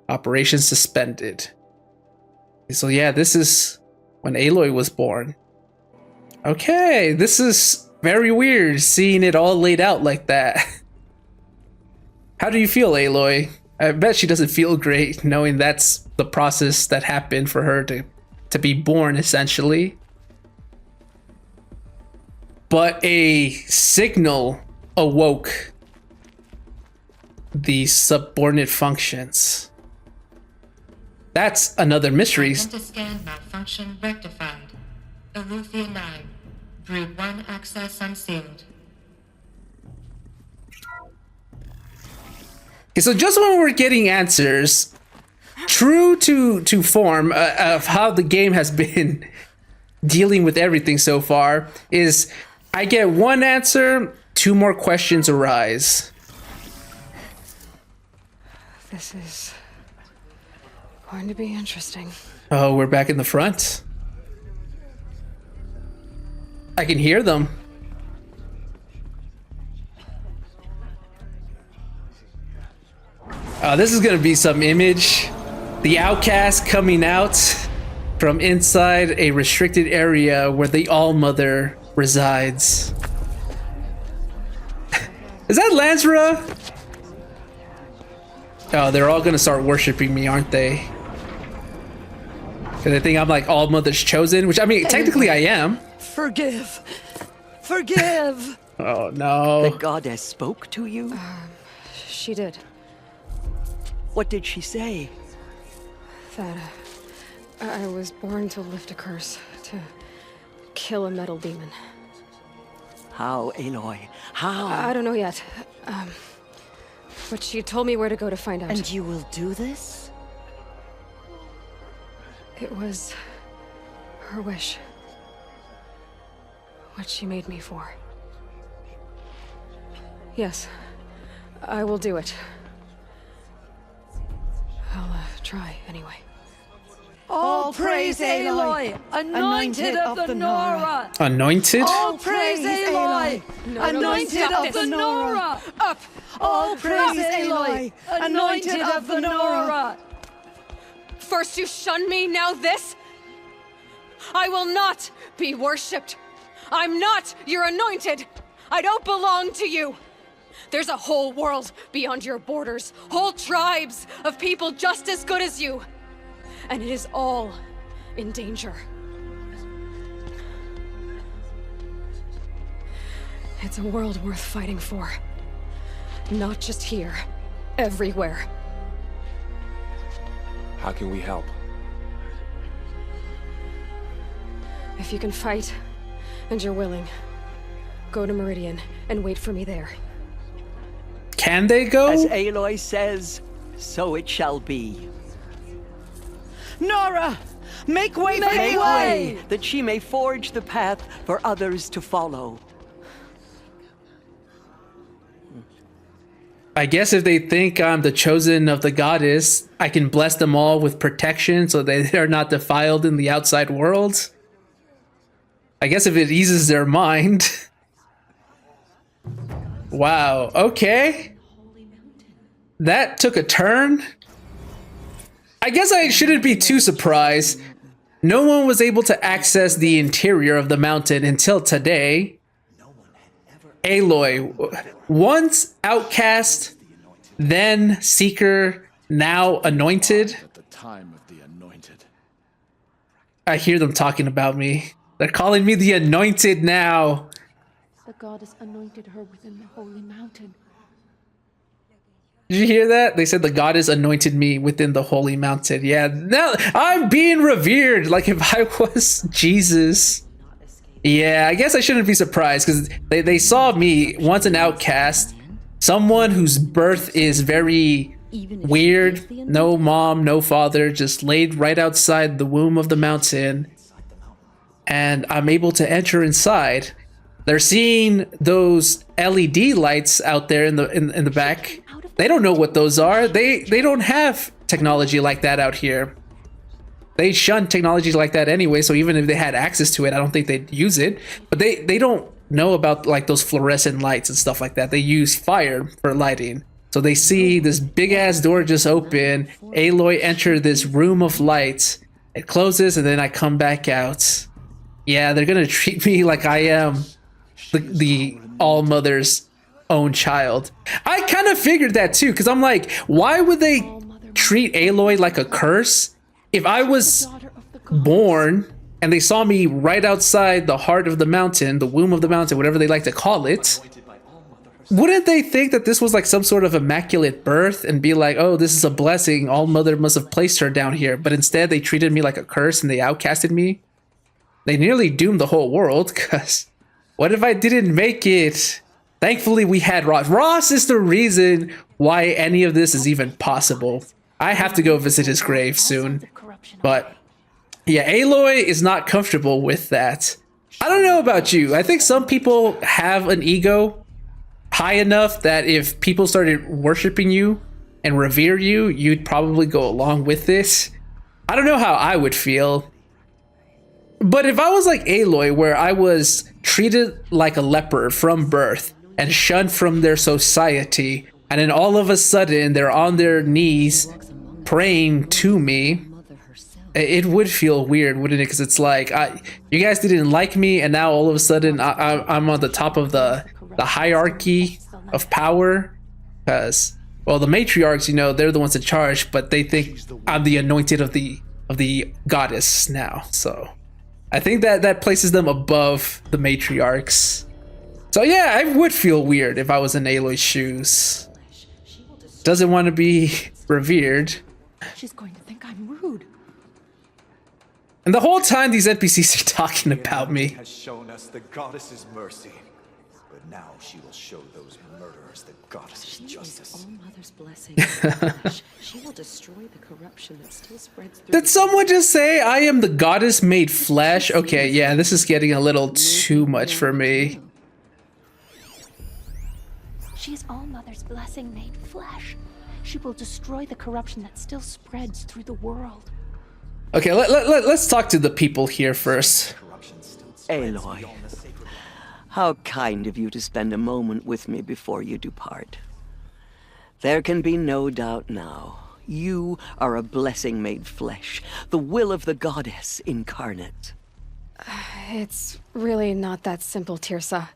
Operation suspended. So yeah, this is when Aloy was born. Okay, this is very weird seeing it all laid out like that. How do you feel, Aloy? I bet she doesn't feel great knowing that's the process that happened for her to be born, essentially. But a signal awoke the subordinate functions. That's another mystery. Scan malfunction rectified. Eleuthia 9. Brood 1 access unsealed. Okay, so just when we're getting answers, true to form of how the game has been dealing with everything so far, is I get one answer, two more questions arise. This is going to be interesting. Oh, we're back in the front. I can hear them. This is gonna be some image. The outcast coming out from inside a restricted area where the All-Mother resides. Is that Lansra? Oh, they're all gonna start worshiping me, aren't they? Because they think I'm like All-Mother's chosen, which I mean, technically I am. Forgive. Forgive. Oh no. The goddess spoke to you? She did. What did she say? That I was born to lift a curse, to kill a metal demon. How, Aloy? How? I don't know yet. But she told me where to go to find out. And you will do this? It was her wish. What she made me for. Yes, I will do it. I'll try anyway. All praise Aloy, anointed of the Nora. Anointed? All praise Aloy, anointed of the Nora. Up. All praise Aloy, anointed of the Nora. First you shun me, now this? I will not be worshipped. I'm not your anointed. I don't belong to you. There's a whole world beyond your borders, whole tribes of people just as good as you. And it is all in danger. It's a world worth fighting for. Not just here. Everywhere. How can we help? If you can fight, and you're willing, go to Meridian and wait for me there. Can they go? As Aloy says, so it shall be. Nora! Make way for Aloy, that she may forge the path for others to follow. I guess if they think I'm the chosen of the goddess, I can bless them all with protection so they are not defiled in the outside world. I guess if it eases their mind. Wow, okay. That took a turn. I guess I shouldn't be too surprised. No one was able to access the interior of the mountain until today. Aloy, once outcast, then seeker, now anointed. At the time of the anointed. I hear them talking about me. They're calling me the anointed now. The goddess anointed her within the holy mountain. Did you hear that? They said the goddess anointed me within the holy mountain. Yeah, now I'm being revered like if I was Jesus. Yeah, I guess I shouldn't be surprised because they saw me once an outcast, someone whose birth is very weird, no mom, no father, just laid right outside the womb of the mountain, and I'm able to enter inside. They're seeing those LED lights out there in the back. They don't know what those are. They don't have technology like that out here. They shun technology like that anyway, so even if they had access to it, I don't think they'd use it. But they don't know about like those fluorescent lights and stuff like that. They use fire for lighting. So they see this big ass door just open. Aloy enter this room of lights. It closes and then I come back out. Yeah, they're gonna treat me like I am the All Mother's own child. I kind of figured that too, because I'm like, why would they treat Aloy like a curse? If I was born and they saw me right outside the heart of the mountain, the womb of the mountain, whatever they like to call it, wouldn't they think that this was like some sort of immaculate birth and be like, oh, this is a blessing, All Mother must have placed her down here? But instead they treated me like a curse and they outcasted me. They nearly doomed the whole world, because what if I didn't make it? Thankfully we had Ross. Ross is the reason why any of this is even possible. I have to go visit his grave soon. But yeah, Aloy is not comfortable with that. I don't know about you. I think some people have an ego high enough that if people started worshiping you and revere you, you'd probably go along with this. I don't know how I would feel. But if I was like Aloy, where I was treated like a leper from birth and shunned from their society, and then all of a sudden they're on their knees praying to me, it would feel weird, wouldn't it? Because it's like, you guys didn't like me, and now all of a sudden I'm on the top of the hierarchy of power. Because, well, the matriarchs, you know, they're the ones in charge, but they think I'm the anointed of the goddess now. So I think that places them above the matriarchs. So yeah, I would feel weird if I was in Aloy's shoes. Doesn't want to be revered. She's going to think I'm rude. And the whole time these NPCs are talking about me. Has shown us the goddess's mercy, but now she will show those murderers the goddess's justice. All Mother's blessing. She will destroy the corruption that still spreads through. Did someone just say I am the goddess made flesh? Okay, yeah, this is getting a little too much for me. She is All Mother's blessing made flesh. She will destroy the corruption that still spreads through the world. Okay, let's talk to the people here first. Aloy, how kind of you to spend a moment with me before you depart. There can be no doubt now. You are a blessing made flesh, the will of the goddess incarnate. It's really not that simple, Tirsa.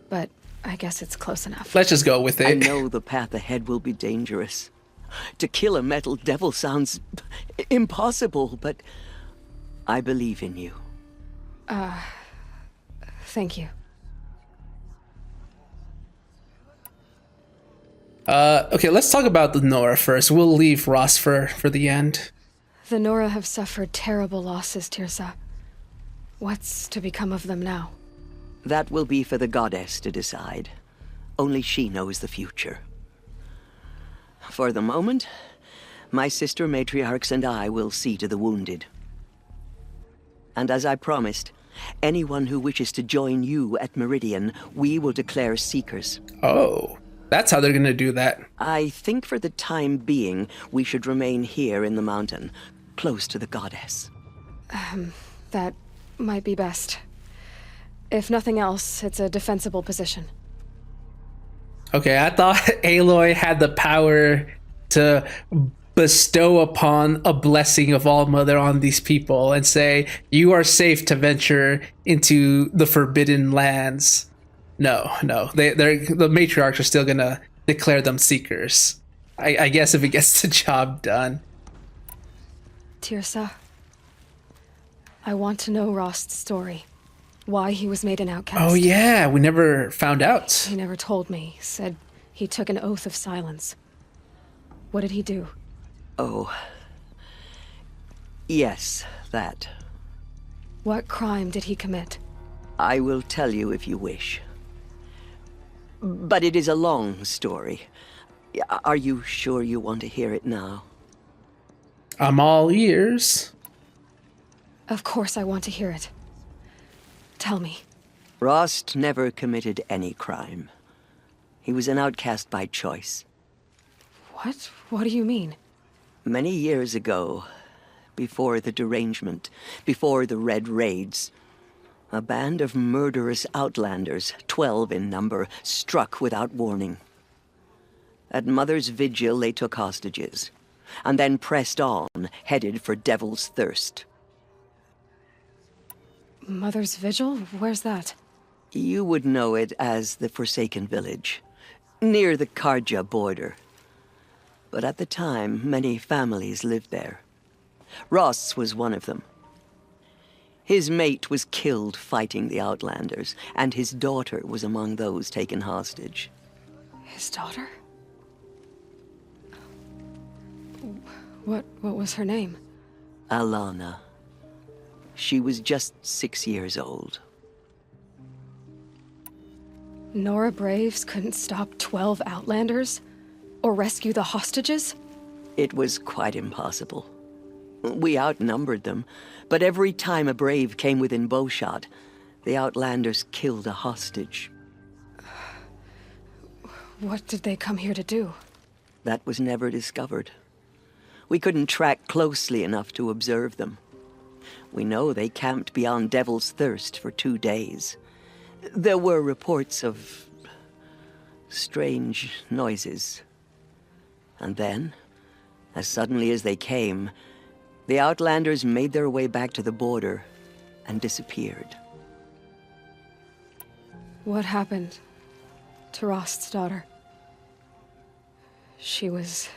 But I guess it's close enough. Let's just go with it. I know the path ahead will be dangerous. To kill a metal devil sounds impossible, but I believe in you. Thank you. Okay, let's talk about the Nora first. We'll leave Ross for the end. The Nora have suffered terrible losses, Tirsa. What's to become of them now? That will be for the goddess to decide. Only she knows the future. For the moment, my sister matriarchs and I will see to the wounded. And as I promised, anyone who wishes to join you at Meridian, we will declare seekers. Oh, that's how they're gonna do that. I think for the time being, we should remain here in the mountain, close to the goddess. That might be best. If nothing else, it's a defensible position. Okay, I thought Aloy had the power to bestow upon a blessing of All Mother on these people and say, you are safe to venture into the Forbidden Lands. No, the matriarchs are still gonna declare them seekers. I guess if it gets the job done. Tirsa, I want to know Rost's story. Why he was made an outcast. Oh yeah, we never found out. He never told me. Said he took an oath of silence. What did he do? Oh. Yes, that. What crime did he commit? I will tell you if you wish. But it is a long story. Are you sure you want to hear it now? I'm all ears. Of course I want to hear it. Tell me. Rost never committed any crime. He was an outcast by choice. What? What do you mean? Many years ago, before the derangement, before the Red Raids, a band of murderous outlanders, 12 in number, struck without warning. At Mother's Vigil, they took hostages, and then pressed on, headed for Devil's Thirst. Mother's Vigil? Where's that? You would know it as the Forsaken Village, near the Karja border. But at the time, many families lived there. Ross was one of them. His mate was killed fighting the Outlanders, and his daughter was among those taken hostage. His daughter? What was her name? Alana. She was just 6 years old. Nora Braves couldn't stop 12 Outlanders? Or rescue the hostages? It was quite impossible. We outnumbered them, but every time a Brave came within bowshot, the Outlanders killed a hostage. What did they come here to do? That was never discovered. We couldn't track closely enough to observe them. We know they camped beyond Devil's Thirst for 2 days. There were reports of strange noises. And then, as suddenly as they came, the Outlanders made their way back to the border and disappeared. What happened to Rost's daughter? She was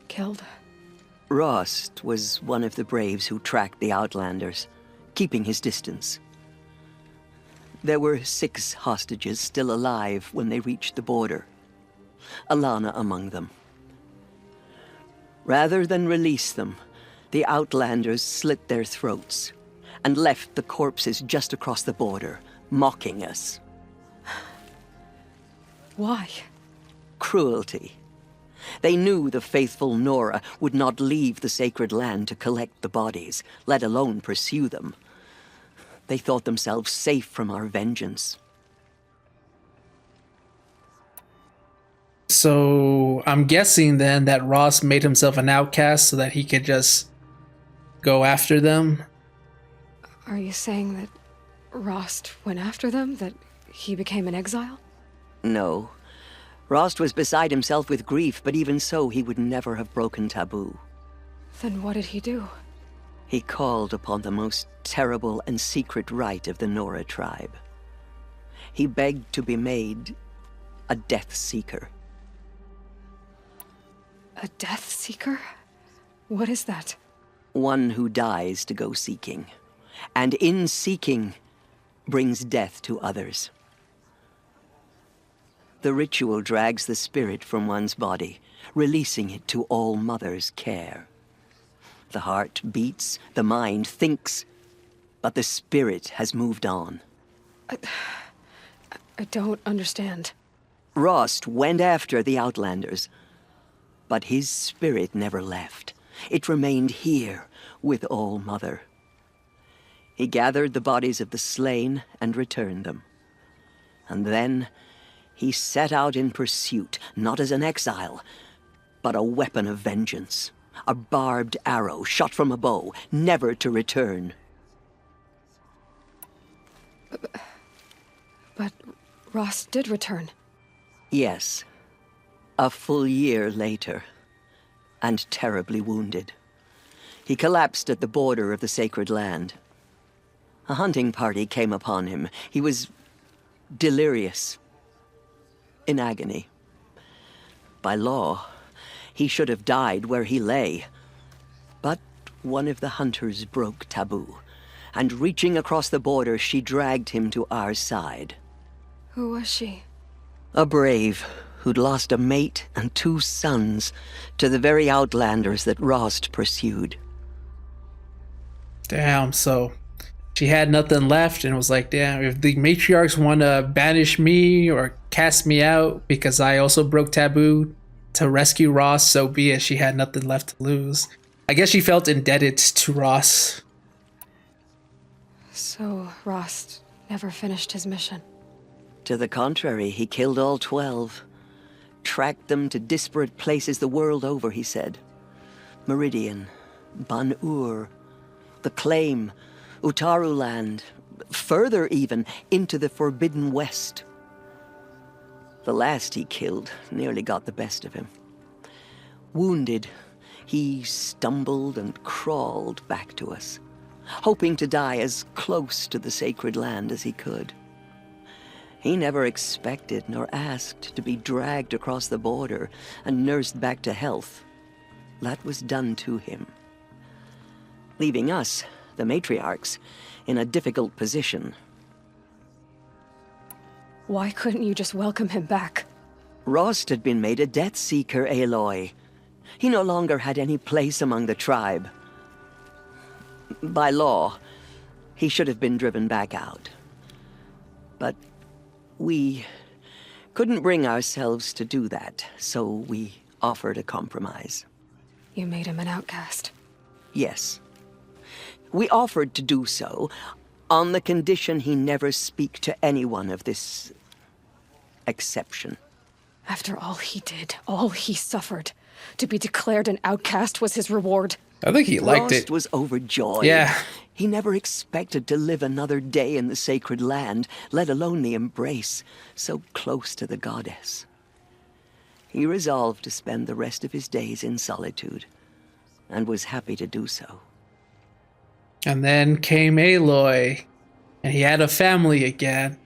killed? Rost was one of the Braves who tracked the Outlanders, keeping his distance. There were 6 hostages still alive when they reached the border. Alana among them. Rather than release them, the Outlanders slit their throats and left the corpses just across the border, mocking us. Why? Cruelty. They knew the faithful Nora would not leave the sacred land to collect the bodies, let alone pursue them. They thought themselves safe from our vengeance. So I'm guessing then that Ross made himself an outcast so that he could just go after them. Are you saying that Rost went after them? That he became an exile? No. Rost was beside himself with grief, but even so, he would never have broken taboo. Then what did he do? He called upon the most terrible and secret rite of the Nora tribe. He begged to be made a Death Seeker. A Death Seeker? What is that? One who dies to go seeking, and in seeking, brings death to others. The ritual drags the spirit from one's body, releasing it to All Mother's care. The heart beats, the mind thinks, but the spirit has moved on. I don't understand. Rost went after the Outlanders, but his spirit never left. It remained here with All Mother. He gathered the bodies of the slain and returned them. And then he set out in pursuit, not as an exile, but a weapon of vengeance. A barbed arrow shot from a bow, never to return. But Ross did return. Yes. A full year later, and terribly wounded. He collapsed at the border of the sacred land. A hunting party came upon him. He was delirious, in agony. By law, he should have died where he lay. But one of the hunters broke taboo, and reaching across the border, she dragged him to our side. Who was she? A brave who'd lost a mate and 2 sons to the very Outlanders that Rost pursued. Damn, so she had nothing left and was like, damn, if the matriarchs want to banish me or cast me out because I also broke taboo to rescue Ross, so be it. She had nothing left to lose. I guess she felt indebted to Ross. So Ross never finished his mission. To the contrary, he killed all 12. Tracked them to disparate places the world over, he said. Meridian, Ban-Ur, the Claim, Utaru Land, further even, into the Forbidden West. The last he killed nearly got the best of him. Wounded, he stumbled and crawled back to us, hoping to die as close to the sacred land as he could. He never expected nor asked to be dragged across the border and nursed back to health. That was done to him, leaving us, the matriarchs, in a difficult position. Why couldn't you just welcome him back? Rost had been made a Death Seeker, Aloy. He no longer had any place among the tribe. By law, he should have been driven back out. But we couldn't bring ourselves to do that, so we offered a compromise. You made him an outcast. Yes. We offered to do so on the condition he never speak to anyone of this exception. After all he did, all he suffered, to be declared an outcast was his reward. I think he liked Rost it. Was overjoyed. Yeah. He never expected to live another day in the sacred land, let alone the embrace, so close to the goddess. He resolved to spend the rest of his days in solitude, and was happy to do so. And then came Aloy, and he had a family again.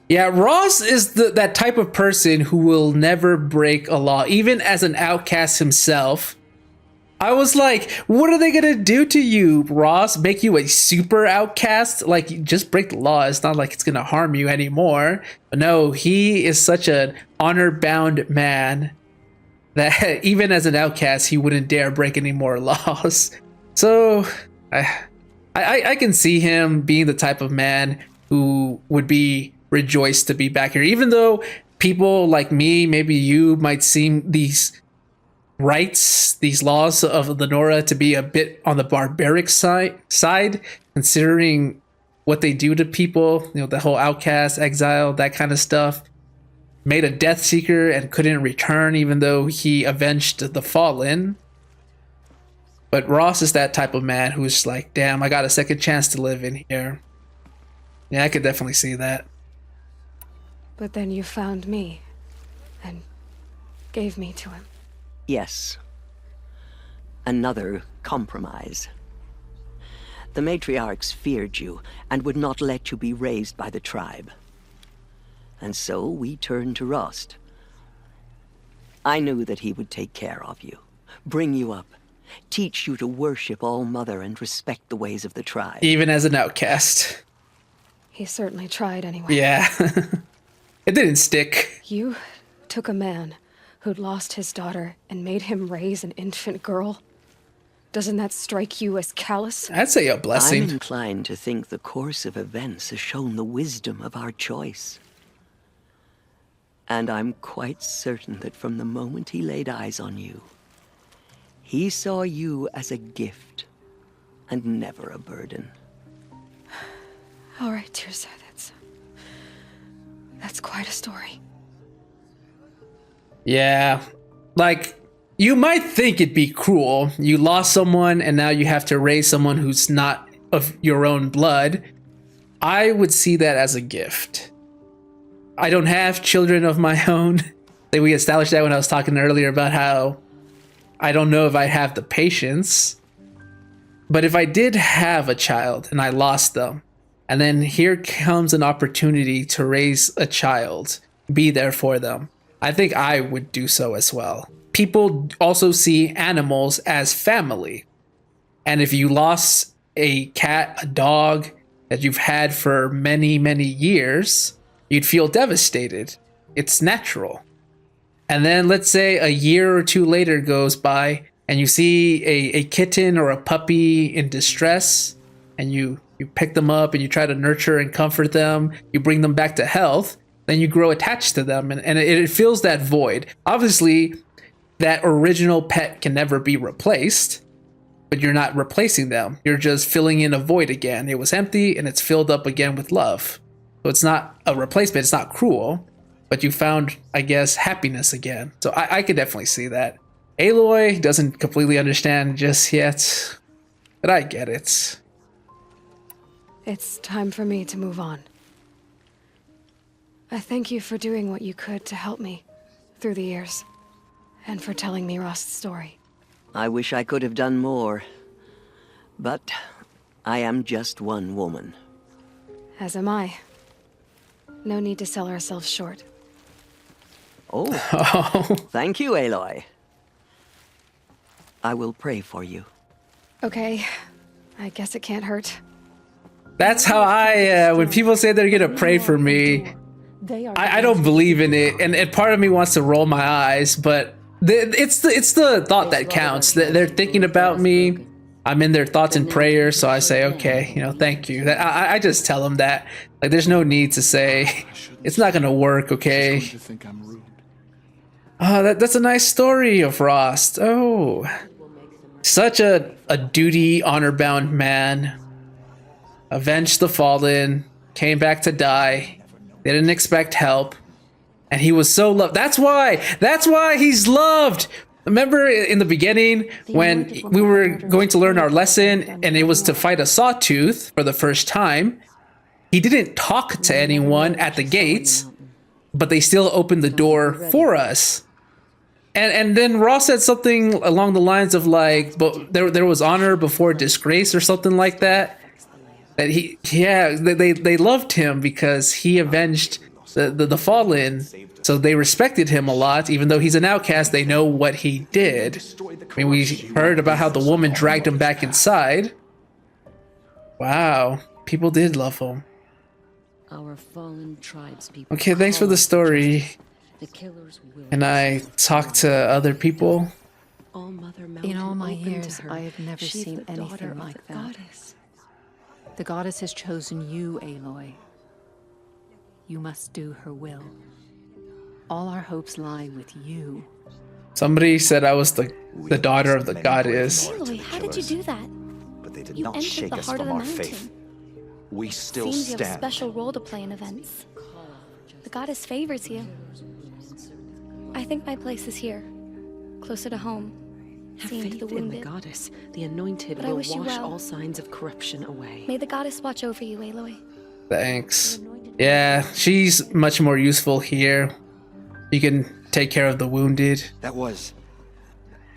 Yeah, Ross is that type of person who will never break a law, even as an outcast himself. I was like, what are they gonna do to you, Ross? Make you a super outcast? Like, you just break the law. It's not like it's gonna harm you anymore. But no, he is such an honor-bound man that even as an outcast, he wouldn't dare break any more laws. So, I can see him being the type of man who would be rejoiced to be back here, even though people like me, maybe you, might seem these rights, these laws of the Nora to be a bit on the barbaric side, considering what they do to people, you know, the whole outcast, exile, that kind of stuff. Made a Death Seeker and couldn't return even though he avenged the Fallen. But Ross is that type of man who's like, damn, I got a second chance to live in here. Yeah, I could definitely see that. But then you found me, and gave me to him. Yes. Another compromise. The matriarchs feared you, and would not let you be raised by the tribe. And so we turned to Rost. I knew that he would take care of you, bring you up, teach you to worship All Mother and respect the ways of the tribe. Even as an outcast. He certainly tried anyway. Yeah. It didn't stick. You took a man who'd lost his daughter and made him raise an infant girl? Doesn't that strike you as callous? I'd say a blessing. I'm inclined to think the course of events has shown the wisdom of our choice. And I'm quite certain that from the moment he laid eyes on you, he saw you as a gift and never a burden. All right, Tirsa, that's quite a story. Yeah, like, you might think it'd be cruel. You lost someone and now you have to raise someone who's not of your own blood. I would see that as a gift. I don't have children of my own. Like, we established that when I was talking earlier about how I don't know if I have the patience. But if I did have a child and I lost them, and then here comes an opportunity to raise a child, be there for them, I think I would do so as well. People also see animals as family. And if you lost a cat, a dog that you've had for many, many years, you'd feel devastated. It's natural. And then let's say a year or two later goes by and you see a kitten or a puppy in distress, and you pick them up and you try to nurture and comfort them, you bring them back to health, then you grow attached to them, and it fills that void. Obviously, that original pet can never be replaced, but you're not replacing them. You're just filling in a void again. It was empty and it's filled up again with love. So it's not a replacement, it's not cruel, but you found, I guess, happiness again. So I could definitely see that. Aloy doesn't completely understand just yet, but I get it. It's time for me to move on. I thank you for doing what you could to help me through the years, and for telling me Rost's story. I wish I could have done more, but I am just one woman. As am I. No need to sell ourselves short. Oh, thank you, Aloy. I will pray for you. Okay, I guess it can't hurt. That's how when people say they're gonna pray for me, I don't believe in it, and part of me wants to roll my eyes, but it's the thought that counts. They're thinking about me. I'm in their thoughts and prayers, so I say, okay, thank you. I just tell them that. Like, there's no need to say, it's not gonna work, okay? Oh, that's a nice story of Rost. Oh, such a duty, honor-bound man. Avenged the fallen, came back to die. They didn't expect help, and he was so loved. That's why he's loved. Remember in the beginning when we were going to learn our lesson and it was to fight a sawtooth for the first time? He didn't talk to anyone at the gates, but they still opened the door for us. And then Ross said something along the lines of like, but there was honor before disgrace or something like that. That they loved him because he avenged the fallen. So they respected him a lot, even though he's an outcast. They know what he did. I mean, we heard about how the woman dragged him back inside. Wow, people did love him. Our fallen tribespeople. Okay, thanks for the story. The killers will. Can I talk to other people? In all my years, I have never seen anything like that. The goddess has chosen you, Aloy. You must do her will. All our hopes lie with you. Somebody said I was the daughter of the goddess. Aloy, how did you do that? But they did You not entered shake the us heart from of the our mountain. faith. We still Seems you have a stand. special role to play in events. The goddess favors you. I think my place is here, closer to home. Have Seeing to faith the in wounded. the goddess. The anointed But I will wish you wash well. all signs of corruption away. May the goddess watch over you, Aloy. Thanks. Yeah, she's much more useful here. You can take care of the wounded.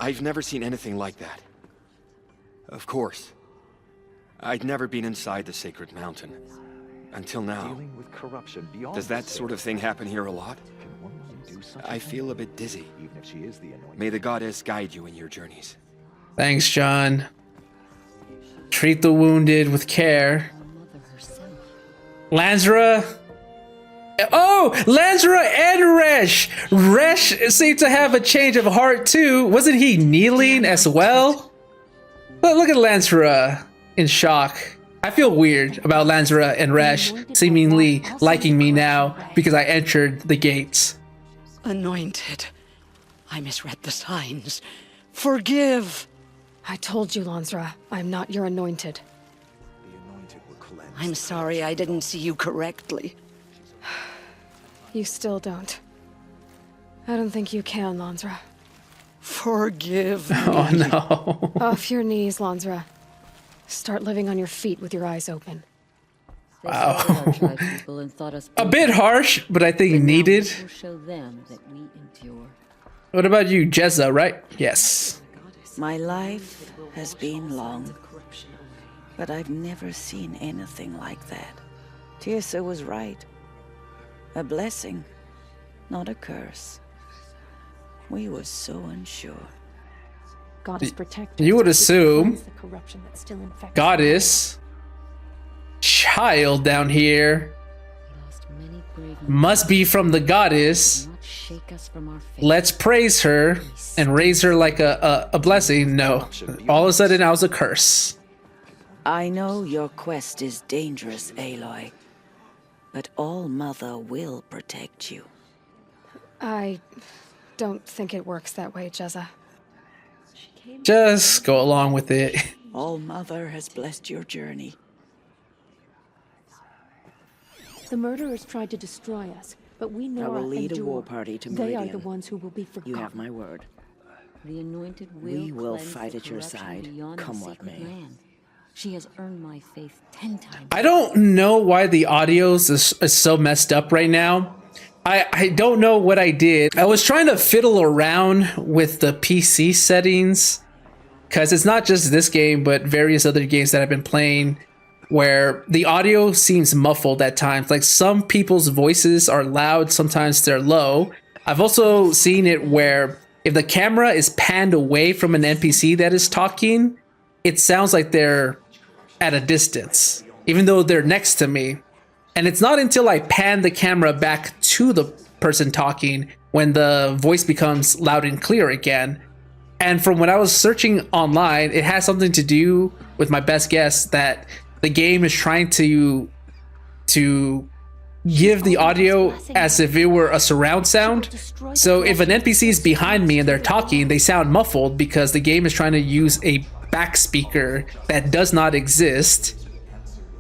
I've never seen anything like that. Of course. I'd never been inside the sacred mountain. Until now. Dealing with corruption beyond Does that the sort of thing happen here a lot? Can one woman do such I a feel thing? a bit dizzy. Even if she is the anointed. May the goddess guide you in your journeys. Thanks, John. Treat the wounded with care. Lansra, Oh, Lansra and Resh. Resh seemed to have a change of heart too. Wasn't he kneeling as well? But look at Lansra in shock. I feel weird about Lansra and Resh seemingly liking me now because I entered the gates. Anointed. I misread the signs. Forgive. I told you, Lansra, I'm not your anointed. I'm sorry I didn't see you correctly. You still don't. I don't think you can, Lansra. Forgive me. Oh no. Off your knees, Lansra. Start living on your feet with your eyes open. Wow. A bit harsh, but I think needed. What about you, Jezza, right? Yes. My life has been long, but I've never seen anything like that. Tirsa was right. A blessing, not a curse. We were so unsure. Goddess protect You would assume Goddess child down here must be from the Goddess. Let's praise her and raise her like a blessing. No, all of a sudden I was a curse. I know your quest is dangerous, Aloy, but All Mother will protect you. I don't think it works that way, Jezza. Just go along with it. All Mother has blessed your journey. The murderers tried to destroy us, but we know I will lead a war party to Meridian. They are the ones who will be forgotten. You have my word. The anointed We will fight at your side, come what may. She has earned my faith 10 times. I don't know why the audio is so messed up right now. I don't know what I did. I was trying to fiddle around with the PC settings because it's not just this game, but various other games that I've been playing where the audio seems muffled at times. Like some people's voices are loud, sometimes they're low. I've also seen it where if the camera is panned away from an NPC that is talking, it sounds like they're at a distance, even though they're next to me. And it's not until I pan the camera back to the person talking when the voice becomes loud and clear again. And from when I was searching online, it has something to do with my best guess that the game is trying to give the audio as if it were a surround sound. So if an NPC is behind me and they're talking, they sound muffled because the game is trying to use a back speaker that does not exist.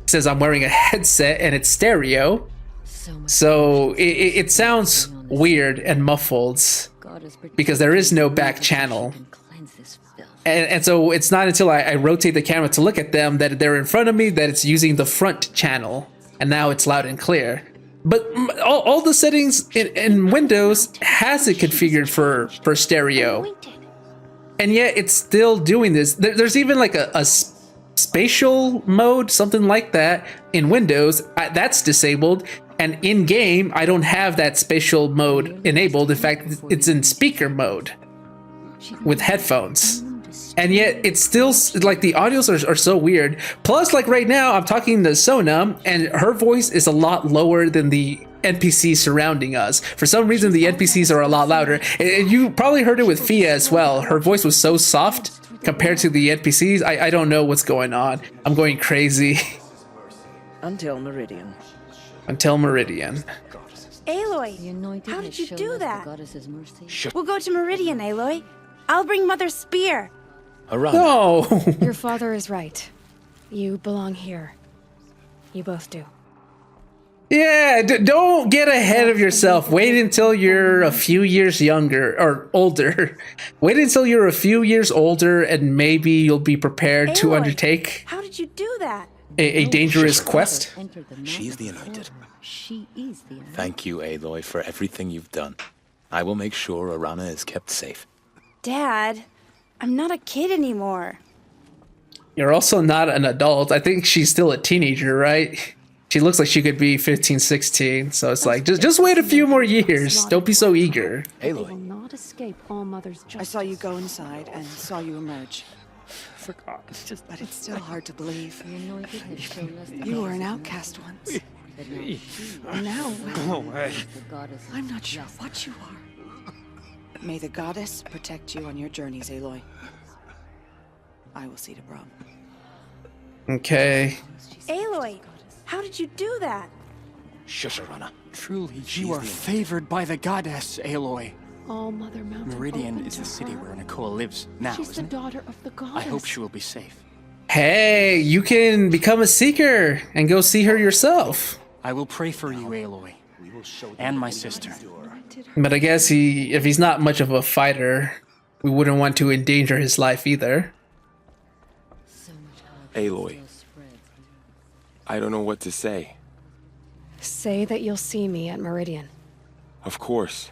It says I'm wearing a headset and it's stereo. So it sounds weird and muffled because there is no back channel. And so it's not until I rotate the camera to look at them that they're in front of me that it's using the front channel. And now it's loud and clear. But all the settings in Windows has it configured for stereo. And yet it's still doing this. There's even like a spatial mode, something like that in Windows. That's disabled. And in game, I don't have that spatial mode enabled. In fact, it's in speaker mode with headphones. And yet it's still like the audios are so weird. Plus, like right now, I'm talking to Sona and her voice is a lot lower than the NPCs surrounding us. For some reason, the NPCs are a lot louder. And you probably heard it with Fia as well. Her voice was so soft compared to the NPCs. I don't know what's going on. I'm going crazy. Until Meridian. Until Meridian. Aloy, how did you do that? We'll go to Meridian, Aloy. I'll bring Mother's spear. No! Your father is right. You belong here. You both do. Yeah, don't get ahead of yourself. Wait until you're a few years younger or older. Wait until you're a few years older and maybe you'll be prepared to undertake How did you do that? a dangerous quest. She's the anointed. She is the anointed. Thank you, Aloy, for everything you've done. I will make sure Arana is kept safe. Dad, I'm not a kid anymore. You're also not an adult. I think she's still a teenager, right? She looks like she could be 15, 16. So it's like, just wait a few more years. Don't be so eager. Aloy. Not escape All Mother's justice. I saw you go inside and saw you emerge. Forgot. But it's still hard to believe. You were an outcast once. Now, Go away. I'm not sure what you are. May the goddess protect you on your journeys, Aloy. I will see to Brom. Okay. Aloy, how did you do that? Shush, Arana. Truly, you are favored by the goddess, Aloy. All Mother Mountain. Meridian is the city where Nicole lives now, She's the isn't it? daughter of the goddess. I hope she will be safe. Hey, you can become a seeker and go see her yourself. I will pray for you, Aloy, and my sister. But I guess if he's not much of a fighter, we wouldn't want to endanger his life either. Aloy, I don't know what to say. Say that you'll see me at Meridian. Of course,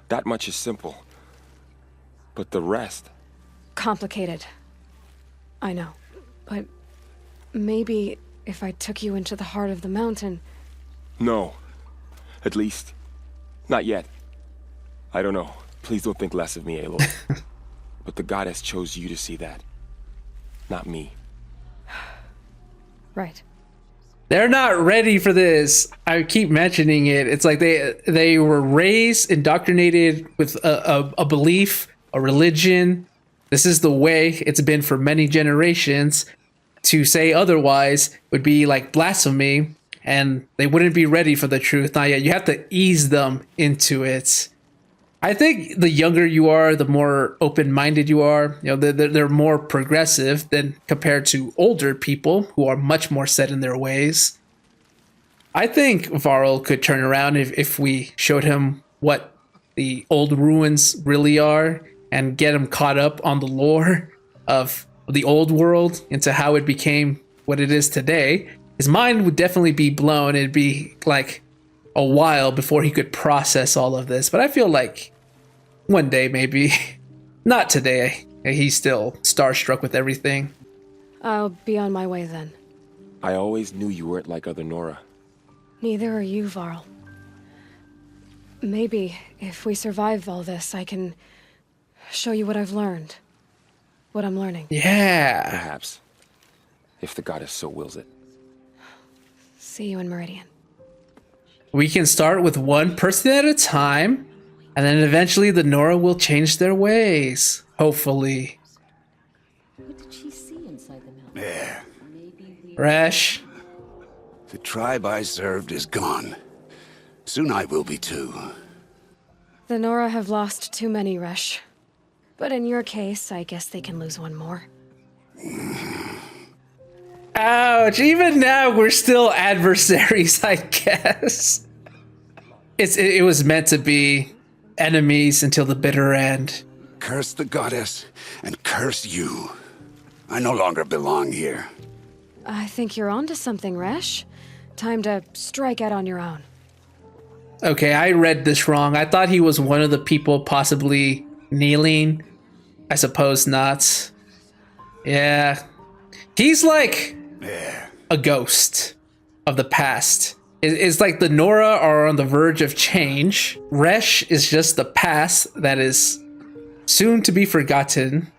that much is simple. But the rest... Complicated. I know. But maybe if I took you into the heart of the mountain... No. At least, not yet. I don't know. Please don't think less of me, Aloy. But the goddess chose you to see that. Not me. Right. They're not ready for this. I keep mentioning it. It's like they were raised, indoctrinated with a belief, a religion. This is the way it's been for many generations. To say otherwise would be like blasphemy, and they wouldn't be ready for the truth. Not yet. You have to ease them into it. I think the younger you are, the more open-minded you are. You know, they're more progressive than compared to older people who are much more set in their ways. I think Varl could turn around if we showed him what the old ruins really are and get him caught up on the lore of the old world into how it became what it is today. His mind would definitely be blown. It'd be like a while before he could process all of this. But I feel like one day, maybe. Not today. He's still starstruck with everything. I'll be on my way then. I always knew you weren't like other Nora. Neither are you, Varl. Maybe, if we survive all this, I can show you what I've learned. What I'm learning. Yeah. Perhaps. If the goddess so wills it. See you in Meridian. We can start with one person at a time. And then eventually the Nora will change their ways. Hopefully. What did she see inside the mountain? There. Resh. The tribe I served is gone. Soon I will be too. The Nora have lost too many, Resh. But in your case, I guess they can lose one more. Ouch. Even now, we're still adversaries, I guess. It was meant to be enemies until the bitter end. Curse the goddess, and curse you. I no longer belong here. I think you're onto something, Resh. Time to strike out on your own. Okay, I read this wrong. I thought he was one of the people possibly kneeling. I suppose not. Yeah. He's like a ghost of the past. It's like the Nora are on the verge of change. Resh is just the past that is soon to be forgotten.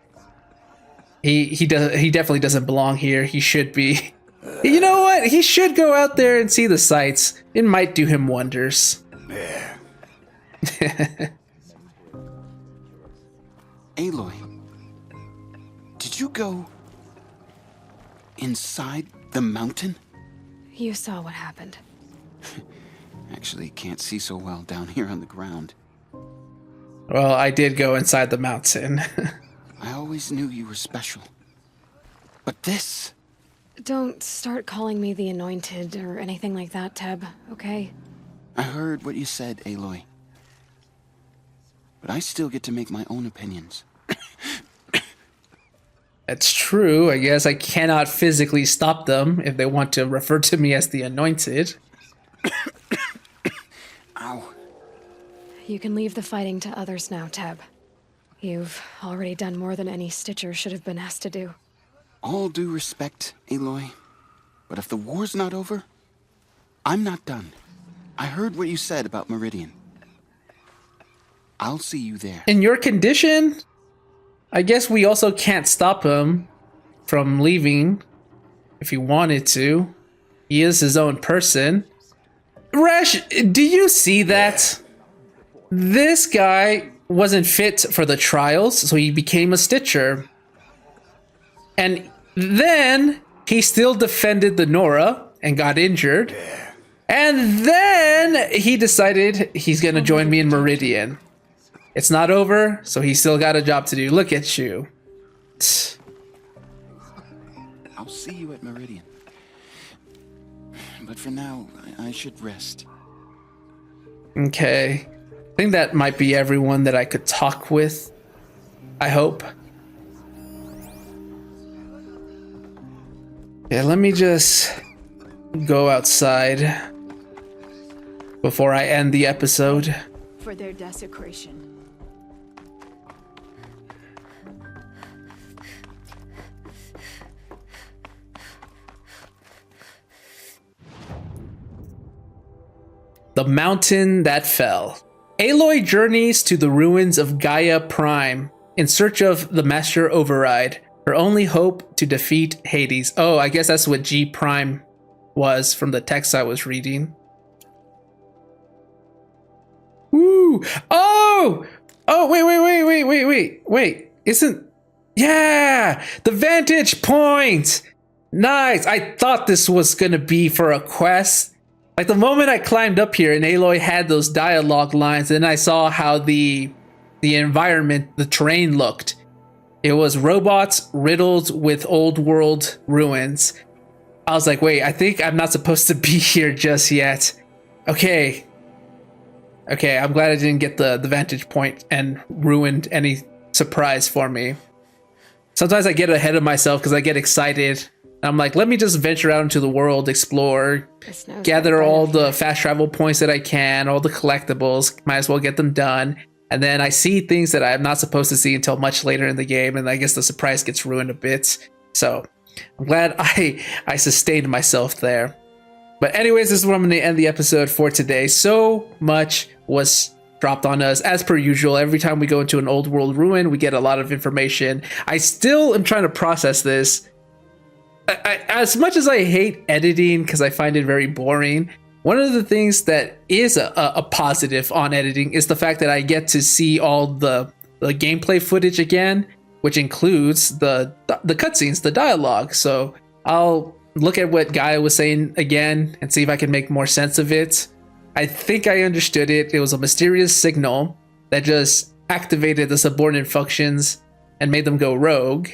He definitely doesn't belong here. He should be. You know what? He should go out there and see the sights. It might do him wonders. Aloy, did you go inside the mountain? You saw what happened. Actually, can't see so well down here on the ground. Well, I did go inside the mountain. I always knew you were special. But this... Don't start calling me the Anointed or anything like that, Teb, okay? I heard what you said, Aloy. But I still get to make my own opinions. That's true. I guess I cannot physically stop them if they want to refer to me as the Anointed. Ow. You can leave the fighting to others now, Teb. You've already done more than any Stitcher should have been asked to do. All due respect, Aloy. But if the war's not over, I'm not done. I heard what you said about Meridian. I'll see you there. In your condition, I guess we also can't stop him from leaving if he wanted to. He is his own person. Resh, do you see that? This guy wasn't fit for the trials, so he became a Stitcher. And then he still defended the Nora and got injured. And then he decided he's gonna join me in Meridian. It's not over, so he's still got a job to do. Look at you. I'll see you at Meridian. But for now, I should rest. Okay. I think that might be everyone that I could talk with. I hope. Yeah, let me just go outside before I end the episode. For their desecration. The Mountain That Fell. Aloy journeys to the ruins of Gaia Prime in search of the Master Override, her only hope to defeat Hades. Oh, I guess that's what G Prime was from the text I was reading. Ooh! Oh! Oh, wait. Isn't... Yeah! The vantage point! Nice! I thought this was gonna be for a quest. Like, the moment I climbed up here and Aloy had those dialogue lines, and I saw how the environment, the terrain looked. It was robots riddled with old world ruins. I was like, wait, I think I'm not supposed to be here just yet. Okay, I'm glad I didn't get the vantage point and ruined any surprise for me. Sometimes I get ahead of myself because I get excited. I'm like, let me just venture out into the world, explore, gather all the fast travel points that I can, all the collectibles, might as well get them done. And then I see things that I'm not supposed to see until much later in the game, and I guess the surprise gets ruined a bit. So I'm glad I sustained myself there. But anyways, this is where I'm going to end the episode for today. So much was dropped on us. As per usual, every time we go into an old world ruin, we get a lot of information. I still am trying to process this. As much as I hate editing because I find it very boring, one of the things that is a positive on editing is the fact that I get to see all the gameplay footage again, which includes the cutscenes, the dialogue. So I'll look at what Gaia was saying again and see if I can make more sense of it. I think I understood it. It was a mysterious signal that just activated the subordinate functions and made them go rogue.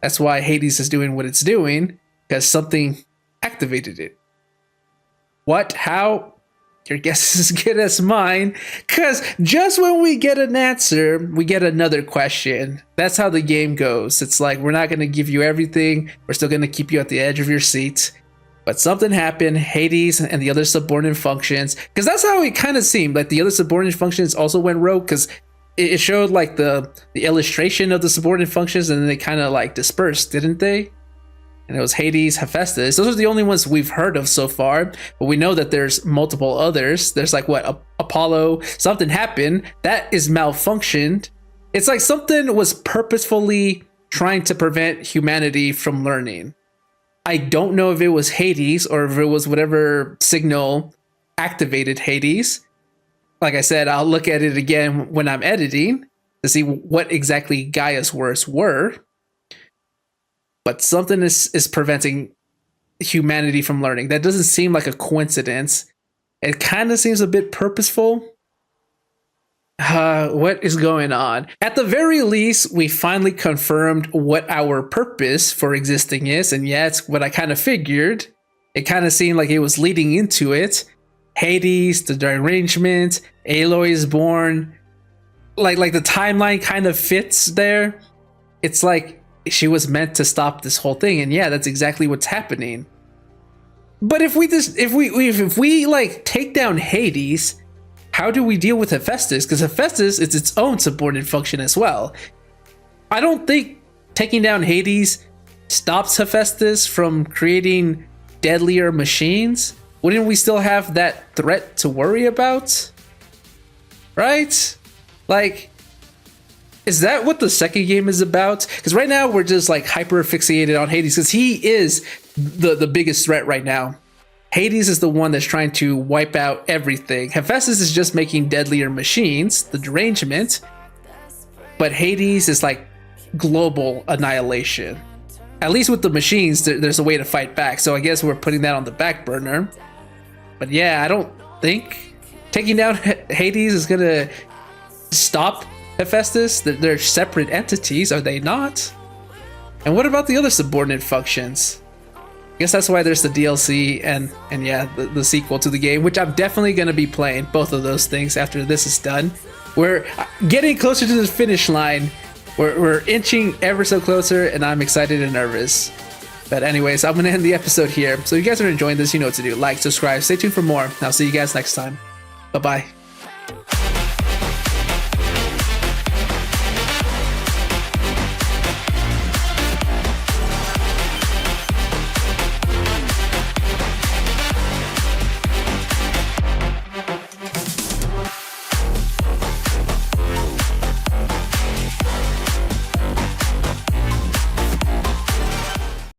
That's why Hades is doing what it's doing, because something activated it. What? How? Your guess is as good as mine, because just when we get an answer, we get another question. That's how the game goes. It's like, we're not going to give you everything. We're still going to keep you at the edge of your seat. But something happened, Hades and the other subordinate functions, because that's how it kind of seemed. Like the other subordinate functions also went rogue, because it showed like the illustration of the subordinate functions, and then they kind of like dispersed, didn't they? And it was Hades, Hephaestus. Those are the only ones we've heard of so far, but we know that there's multiple others. There's like what, Apollo, something happened that is malfunctioned. It's like something was purposefully trying to prevent humanity from learning. I don't know if it was Hades or if it was whatever signal activated Hades. Like I said, I'll look at it again when I'm editing to see what exactly Gaia's words were. But something is preventing humanity from learning. That doesn't seem like a coincidence. It kind of seems a bit purposeful. What is going on? At the very least, we finally confirmed what our purpose for existing is. And yeah, it's what I kind of figured. It kind of seemed like it was leading into it. Hades, the derangement, Aloy is born. Like the timeline kind of fits there. It's like she was meant to stop this whole thing, and yeah, that's exactly what's happening. But if we like take down Hades, how do we deal with Hephaestus? Because Hephaestus is its own subordinate function as well. I don't think taking down Hades stops Hephaestus from creating deadlier machines. Wouldn't we still have that threat to worry about? Right? Like, is that what the second game is about? Because right now we're just like hyper fixated on Hades because he is the biggest threat right now. Hades is the one that's trying to wipe out everything. Hephaestus is just making deadlier machines, the derangement, but Hades is like global annihilation. At least with the machines, there's a way to fight back, so I guess we're putting that on the back burner. But yeah, I don't think taking down Hades is gonna stop Hephaestus. They're separate entities, are they not? And what about the other subordinate functions? I guess that's why there's the DLC and yeah, the sequel to the game, which I'm definitely gonna be playing both of those things after this is done. We're getting closer to the finish line. We're inching ever so closer, and I'm excited and nervous. But anyways, I'm gonna end the episode here. So if you guys are enjoying this, you know what to do. Like, subscribe, stay tuned for more. And I'll see you guys next time. Bye-bye.